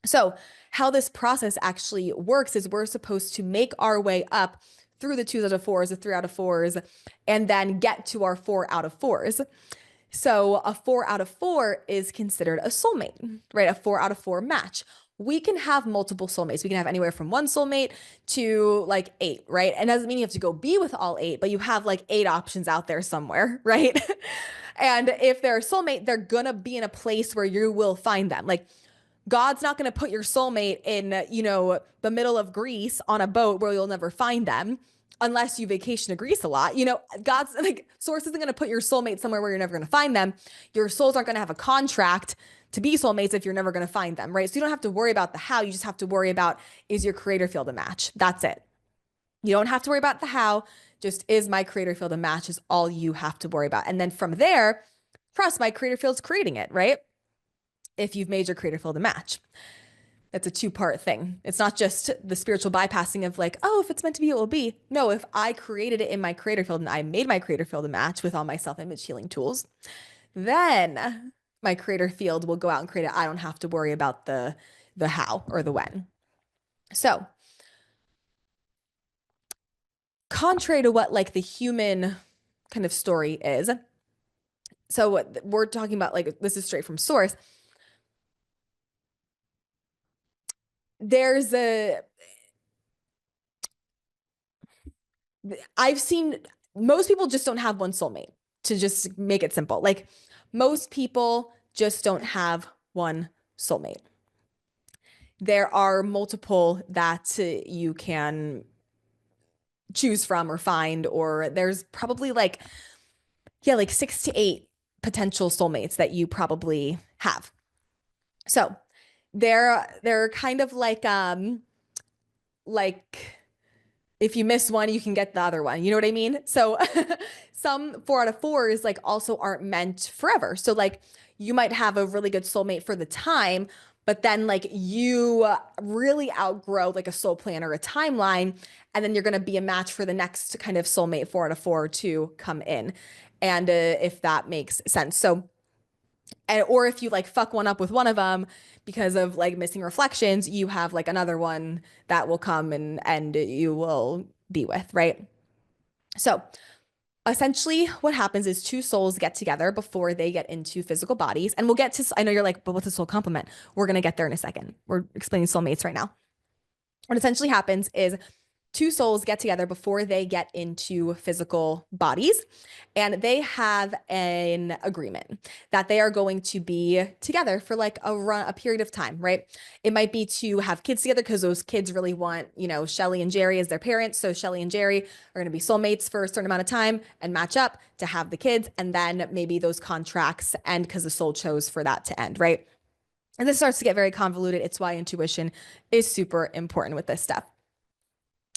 So how this process actually works is we're supposed to make our way up through the 2 out of 4s, the 3 out of 4s, and then get to our 4 out of 4s. So a 4 out of 4 is considered a soulmate, right? A 4 out of 4 match. We can have multiple soulmates. We can have anywhere from 1 soulmate to like 8, right? And doesn't mean you have to go be with all 8, but you have like 8 options out there somewhere, right? And if they're a soulmate, they're gonna be in a place where you will find them. Like, God's not going to put your soulmate in, the middle of Greece on a boat where you'll never find them unless you vacation to Greece a lot. God's like, source isn't going to put your soulmate somewhere where you're never going to find them. Your souls aren't going to have a contract to be soulmates if you're never going to find them, right? So you don't have to worry about the how. You just have to worry about, is your creator field a match? That's it. You don't have to worry about the how. Just, is my creator field a match is all you have to worry about. And then from there, trust my creator field's creating it, right? If you've made your creator field a match. It's a two-part thing. It's not just the spiritual bypassing of like, oh, if it's meant to be, it will be. No, if I created it in my creator field and I made my creator field a match with all my self-image healing tools, then my creator field will go out and create it. I don't have to worry about the how or the when. So contrary to what like the human kind of story is, so what we're talking about, like, this is straight from source. I've seen most people just don't have one soulmate, to just make it simple. Like, most people just don't have one soulmate. There are multiple that you can choose from or find, or there's probably like 6 to 8 potential soulmates that you probably have. So they're kind of like if you miss one, you can get the other one. You know what I mean? So some 4 out of 4s like also aren't meant forever. So like you might have a really good soulmate for the time, but then like you really outgrow like a soul plan or a timeline, and then you're going to be a match for the next kind of soulmate 4 out of 4 to come in. And if that makes sense. So, or if you like fuck one up with one of them because of like missing reflections, you have like another one that will come and you will be with, right? So essentially what happens is 2 souls get together before they get into physical bodies. And we'll get to, I know you're like, but what's a soul complement? We're going to get there in a second. We're explaining soulmates right now. What essentially happens is 2 souls get together before they get into physical bodies, and they have an agreement that they are going to be together for like a period of time, right? It might be to have kids together because those kids really want, Shelly and Jerry as their parents. So Shelly and Jerry are going to be soulmates for a certain amount of time and match up to have the kids. And then maybe those contracts end because the soul chose for that to end, right? And this starts to get very convoluted. It's why intuition is super important with this stuff.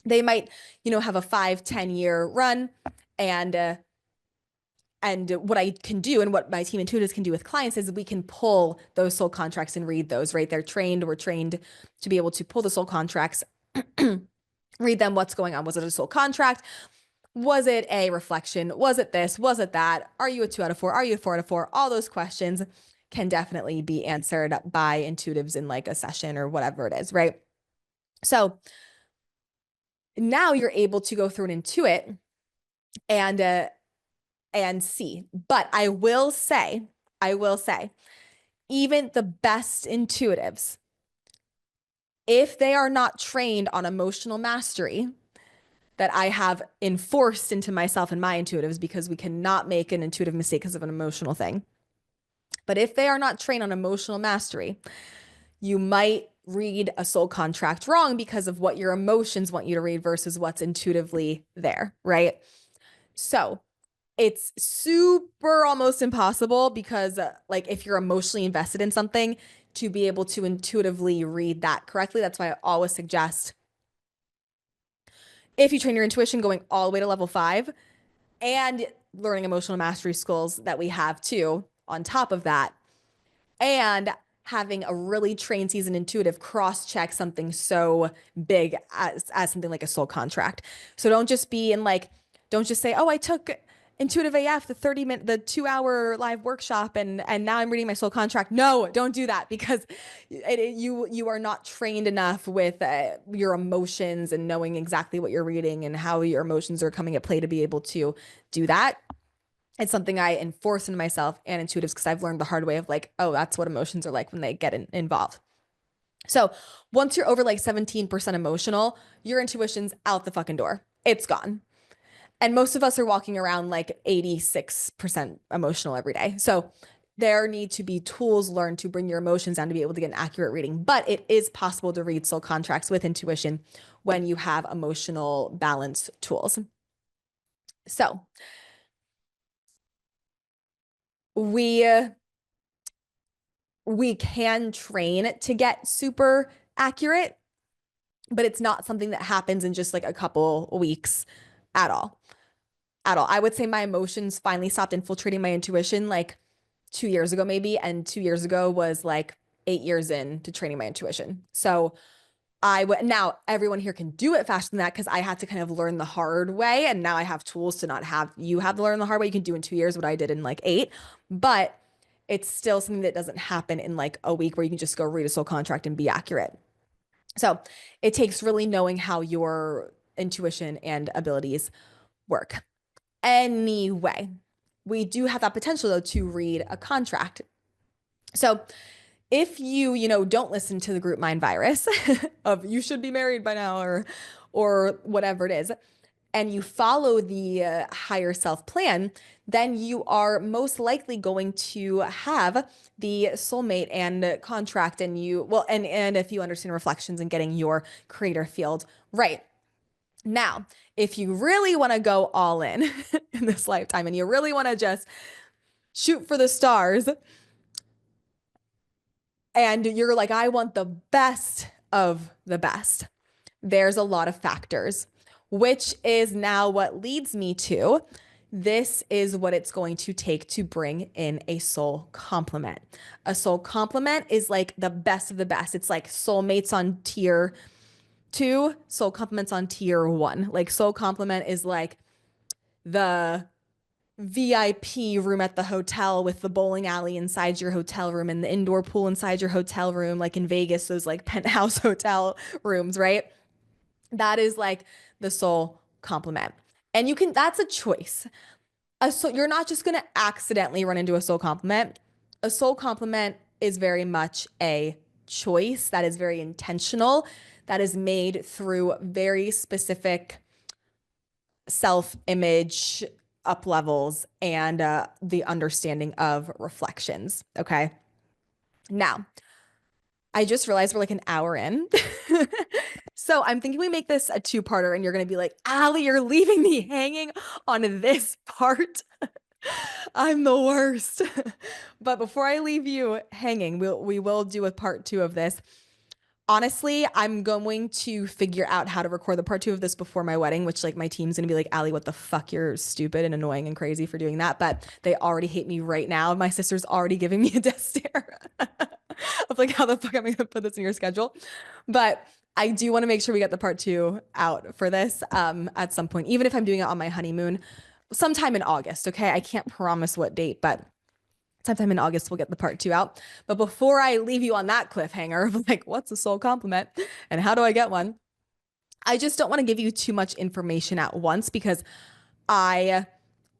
They might, have a 5-10 year run, and what I can do and what my team intuitives can do with clients is we can pull those soul contracts and read those, right? We're trained to be able to pull the soul contracts, read them, what's going on. Was it a soul contract? Was it a reflection? Was it this? Was it that? Are you a 2 out of 4? Are you a 4 out of 4? All those questions can definitely be answered by intuitives in like a session or whatever it is, right? So now you're able to go through and intuit and see. But I will say, even the best intuitives, if they are not trained on emotional mastery, that I have enforced into myself and my intuitives, because we cannot make an intuitive mistake because of an emotional thing. But if they are not trained on emotional mastery, you might read a soul contract wrong because of what your emotions want you to read versus what's intuitively there, right? So it's super almost impossible because like if you're emotionally invested in something, to be able to intuitively read that correctly. That's why I always suggest, if you train your intuition, going all the way to level 5 and learning emotional mastery skills that we have too on top of that, and having a really trained seasoned intuitive cross-check something so big as something like a soul contract. So don't just say, oh, I took Intuitive AF, the 2-hour live workshop, and now I'm reading my soul contract. No, don't do that, because you are not trained enough with your emotions and knowing exactly what you're reading and how your emotions are coming at play to be able to do that. It's something I enforce in myself and intuitives, because I've learned the hard way of like, oh, that's what emotions are like when they get involved. So once you're over like 17% emotional, your intuition's out the fucking door. It's gone. And most of us are walking around like 86% emotional every day. So There need to be tools learned to bring your emotions down to be able to get an accurate reading. But it is possible to read soul contracts with intuition when you have emotional balance tools. So we we can train to get super accurate, but it's not something that happens in just like a couple weeks at all. At all. I would say my emotions finally stopped infiltrating my intuition like 2 years ago, maybe. And 2 years ago was like 8 years into training my intuition. So I would now everyone here can do it faster than that because I had to kind of learn the hard way. And now I have tools to not have you have to learn the hard way. You can do in 2 years what I did in like 8. But it's still something that doesn't happen in like a week where you can just go read a soul contract and be accurate. So it takes really knowing how your intuition and abilities work. Anyway, we do have that potential though to read a contract. So if you don't listen to the group mind virus of you should be married by now or whatever it is, and you follow the higher self plan, then you are most likely going to have the soulmate and contract and and if you understand reflections and getting your creator field right. Now, if you really want to go all in in this lifetime and you really want to just shoot for the stars and you're like, I want the best of the best, there's a lot of factors, which is now what leads me to this is what it's going to take to bring in a soul complement. A soul complement is like the best of the best. It's like soulmates on tier 2, soul complements on tier 1. Like soul complement is like the VIP room at the hotel with the bowling alley inside your hotel room and the indoor pool inside your hotel room, like in Vegas, those like penthouse hotel rooms, right? That is like the soul complement. And that's a choice. You're not just going to accidentally run into a soul complement. A soul complement is very much a choice that is very intentional, that is made through very specific self-image up levels and the understanding of reflections. Okay. Now, I just realized we're like an hour in. So I'm thinking we make this a two-parter and you're going to be like, Allie, you're leaving me hanging on this part. I'm the worst. But before I leave you hanging, we will do a part 2 of this. Honestly, I'm going to figure out how to record the part 2 of this before my wedding, which like my team's gonna be like, Allie, what the fuck? You're stupid and annoying and crazy for doing that. But they already hate me right now. My sister's already giving me a death stare of like, how the fuck am I gonna put this in your schedule? But I do want to make sure we get the part 2 out for this at some point, even if I'm doing it on my honeymoon, sometime in August. Okay. I can't promise what date, but sometime in August, we'll get the part 2 out. But before I leave you on that cliffhanger of like, what's a soul complement and how do I get one? I just don't want to give you too much information at once because I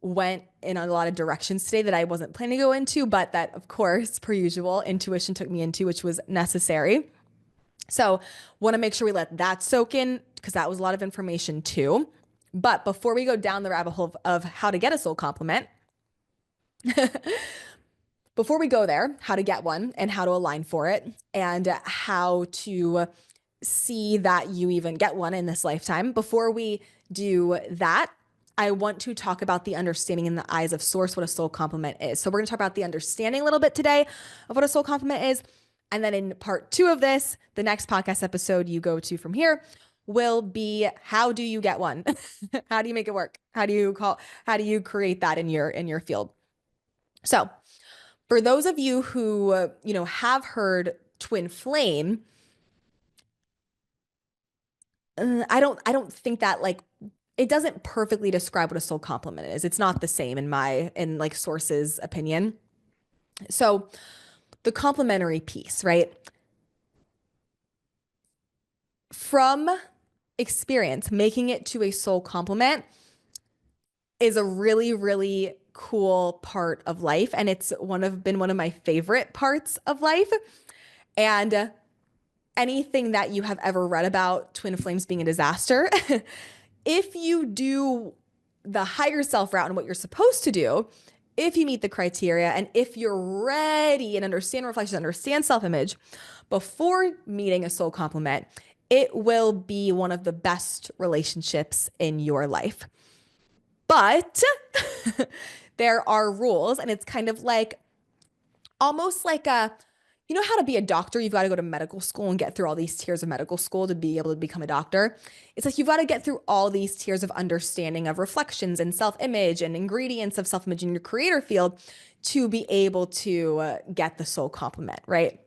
went in a lot of directions today that I wasn't planning to go into, but that, of course, per usual, intuition took me into, which was necessary. So, want to make sure we let that soak in because that was a lot of information too. But before we go down the rabbit hole of how to get a soul complement, before we go there, how to get one and how to align for it and how to see that you even get one in this lifetime. Before we do that, I want to talk about the understanding in the eyes of source what a soul complement is. So we're going to talk about the understanding a little bit today of what a soul complement is. And then in part 2 of this, the next podcast episode you go to from here will be how do you get one? How do you make it work? How do you create that in your field? So, for those of you who, have heard twin flame, I don't think that like it doesn't perfectly describe what a soul complement is. It's not the same in like sources' opinion. So the complementary piece, right? From experience, making it to a soul complement is a really, really cool part of life. And it's been one of my favorite parts of life. And anything that you have ever read about twin flames being a disaster, if you do the higher self route and what you're supposed to do, if you meet the criteria and if you're ready and understand reflections, understand self-image before meeting a soul complement, it will be one of the best relationships in your life. But there are rules, and it's kind of like almost like you know how to be a doctor, you've got to go to medical school and get through all these tiers of medical school to be able to become a doctor. It's like you've got to get through all these tiers of understanding of reflections and self-image and ingredients of self-image in your creator field to be able to get the soul complement, right?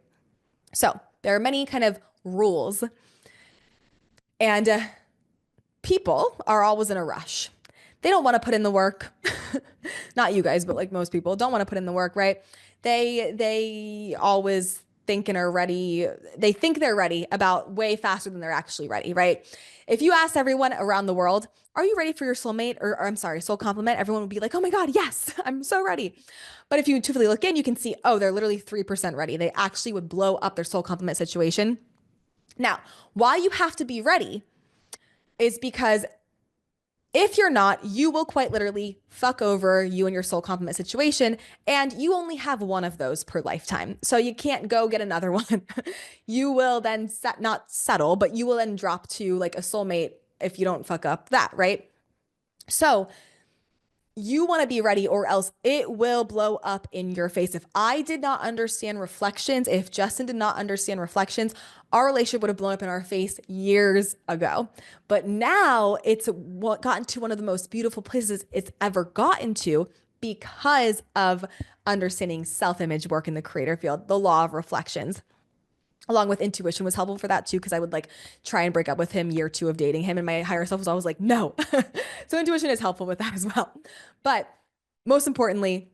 So there are many kind of rules, and people are always in a rush. They don't want to put in the work. Not you guys, but like most people don't want to put in the work, right? They always think and are ready. They think they're ready about way faster than they're actually ready, right? If you ask everyone around the world, are you ready for your soulmate or I'm sorry, soul complement? Everyone would be like, oh my God, yes, I'm so ready. But if you truthfully look in, you can see, oh, they're literally 3% ready. They actually would blow up their soul complement situation. Now, why you have to be ready is because if you're not, you will quite literally fuck over you and your soul complement situation. And you only have one of those per lifetime. So you can't go get another one. You will then not settle, but you will then drop to like a soulmate if you don't fuck up that, right? So you want to be ready or else it will blow up in your face. If I did not understand reflections, if Justin did not understand reflections, our relationship would have blown up in our face years ago. But now it's gotten to one of the most beautiful places it's ever gotten to because of understanding self-image work in the creator field, the law of reflections. Along with intuition was helpful for that too, because I would like try and break up with him year 2 of dating him, and my higher self was always like, no. So intuition is helpful with that as well. But most importantly,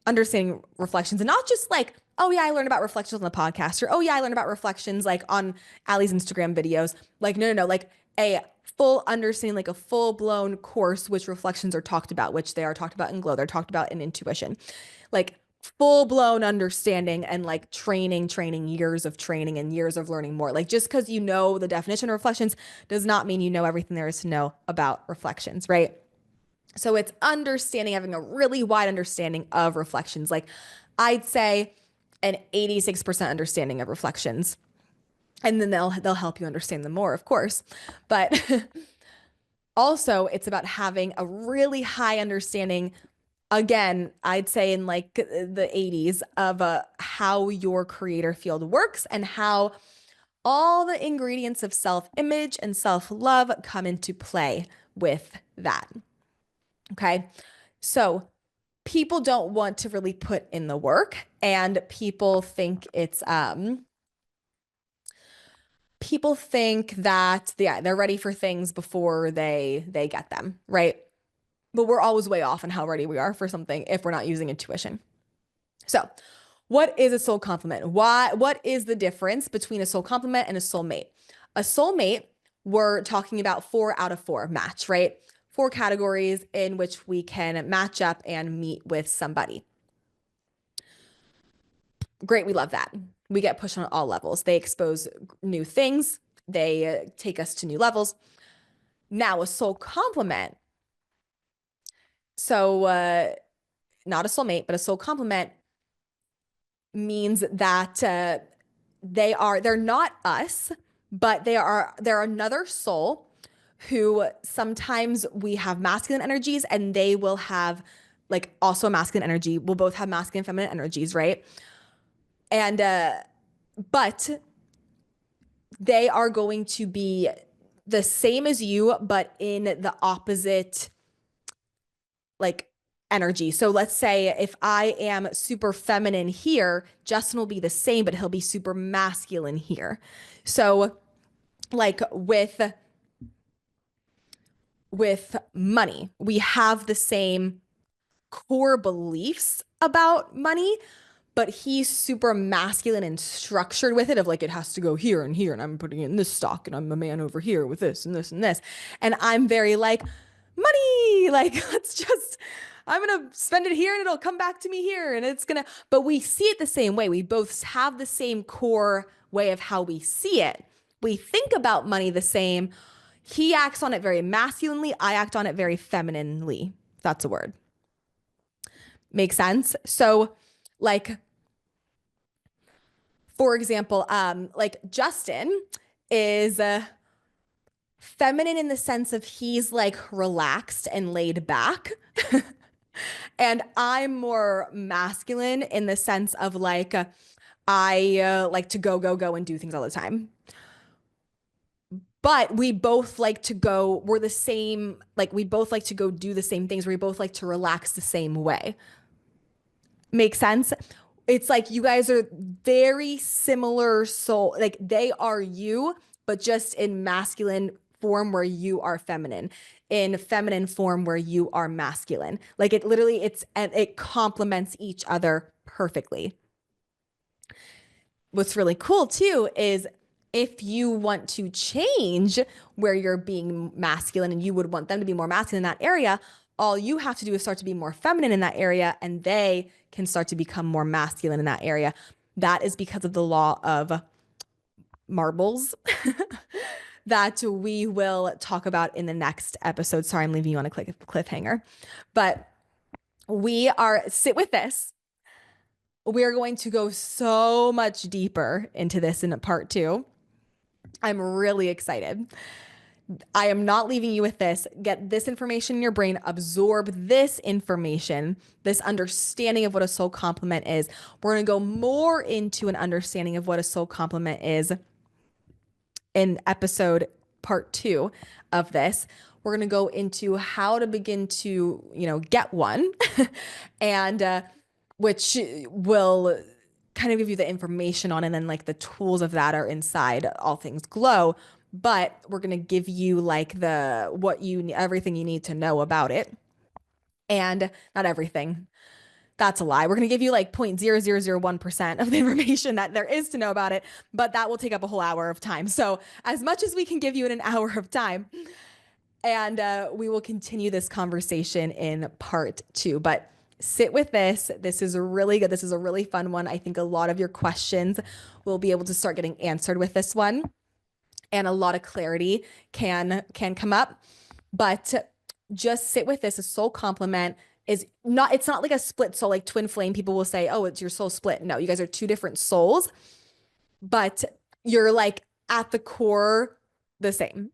understanding reflections and not just like, oh yeah, I learned about reflections on the podcast, or oh yeah, I learned about reflections like on Allie's Instagram videos. Like, no, like a full understanding, like a full blown course, which reflections are talked about, which they are talked about in Glow, they're talked about in intuition. Like full blown understanding and like training, years of training and years of learning more. Like just because you know the definition of reflections does not mean you know everything there is to know about reflections, right? So it's understanding, having a really wide understanding of reflections. Like I'd say an 86% understanding of reflections. And then they'll help you understand them more, of course. But also it's about having a really high understanding, again, I'd say in like the 80s of how your creator field works and how all the ingredients of self-image and self-love come into play with that. Okay. So people don't want to really put in the work, and people think that they're ready for things before they get them, right? But we're always way off on how ready we are for something if we're not using intuition. So, what is a soul complement? What is the difference between a soul complement and a soulmate? A soulmate, we're talking about 4 out of 4 match, right? 4 categories in which we can match up and meet with somebody. Great, we love that. We get pushed on all levels. They expose new things, they take us to new levels. Now, a soul complement. So, not a soulmate, but a soul complement means that they're not us, but they're another soul who sometimes we have masculine energies and they will have like also a masculine energy. We'll both have masculine and feminine energies, right? And but they are going to be the same as you, but in the opposite like energy. So let's say if I am super feminine here, Justin will be the same, but he'll be super masculine here. So like with money, we have the same core beliefs about money, but he's super masculine and structured with it of like, it has to go here and here, and I'm putting it in this stock, and I'm a man over here with this and this and this. And I'm very like, money, like, I'm going to spend it here and it'll come back to me here. And but we see it the same way. We both have the same core way of how we see it. We think about money the same. He acts on it very masculinely. I act on it very femininely. That's a word. Make sense? So like, for example, like Justin is feminine in the sense of he's like relaxed and laid back. And I'm more masculine in the sense of like, I like to go, go, go and do things all the time. But we both like to go, we're the same, like we both like to go do the same things. We both like to relax the same way. Make sense? It's like you guys are very similar soul, like they are you, but just in masculine form where you are feminine, in feminine form where you are masculine. Like it literally, it's, and it complements each other perfectly. What's really cool too is if you want to change where you're being masculine and you would want them to be more masculine in that area, all you have to do is start to be more feminine in that area and they can start to become more masculine in that area. That is because of the law of marbles that we will talk about in the next episode. Sorry, I'm leaving you on a cliffhanger, but we are, sit with this. We are going to go so much deeper into this in part two. I'm really excited. I am not leaving you with this. Get this information in your brain, absorb this information, this understanding of what a soul complement is. We're going to go more into an understanding of what a soul complement is in episode part two of this. We're going to go into how to begin to, get one and which will kind of give you the information on, and then like the tools of that are inside All Things Glow. But we're going to give you like everything you need to know about it. And not everything. That's a lie. We're going to give you like 0.0001% of the information that there is to know about it, but that will take up a whole hour of time. So as much as we can give you in an hour of time, and we will continue this conversation in part two. But sit with this. This is really good. This is a really fun one. I think a lot of your questions will be able to start getting answered with this one, and a lot of clarity can come up. But just sit with this. A soul complement is not, it's not like a split soul, like twin flame. People will say, oh, it's your soul split. No, you guys are two different souls, but you're like at the core the same.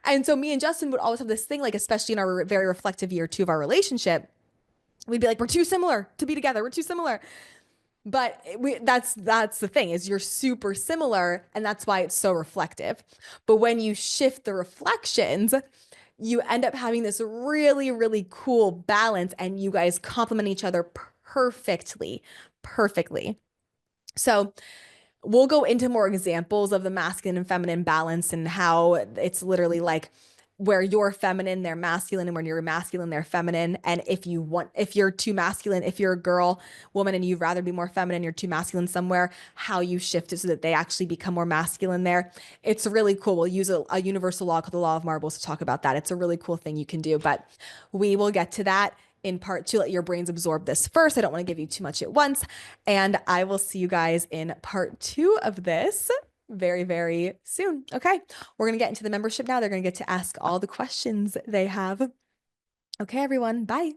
And so me and Justin would always have this thing, like, especially in our very reflective year two of our relationship, we'd be like, we're too similar to be together. We're too similar. But that's the thing, is you're super similar, and that's why it's so reflective. But when you shift the reflections, you end up having this really, really cool balance, and you guys complement each other perfectly, perfectly. So we'll go into more examples of the masculine and feminine balance and how it's literally like where you're feminine, they're masculine, and when you're masculine, they're feminine. And if you're too masculine, if you're a girl, woman, and you'd rather be more feminine, you're too masculine somewhere, how you shift it so that they actually become more masculine there. It's really cool. We'll use a universal law called the law of marbles to talk about that. It's a really cool thing you can do, but we will get to that in part two. Let your brains absorb this first. I don't want to give you too much at once. And I will see you guys in part two of this very, very soon. Okay. We're going to get into the membership now. They're going to get to ask all the questions they have. Okay, everyone. Bye.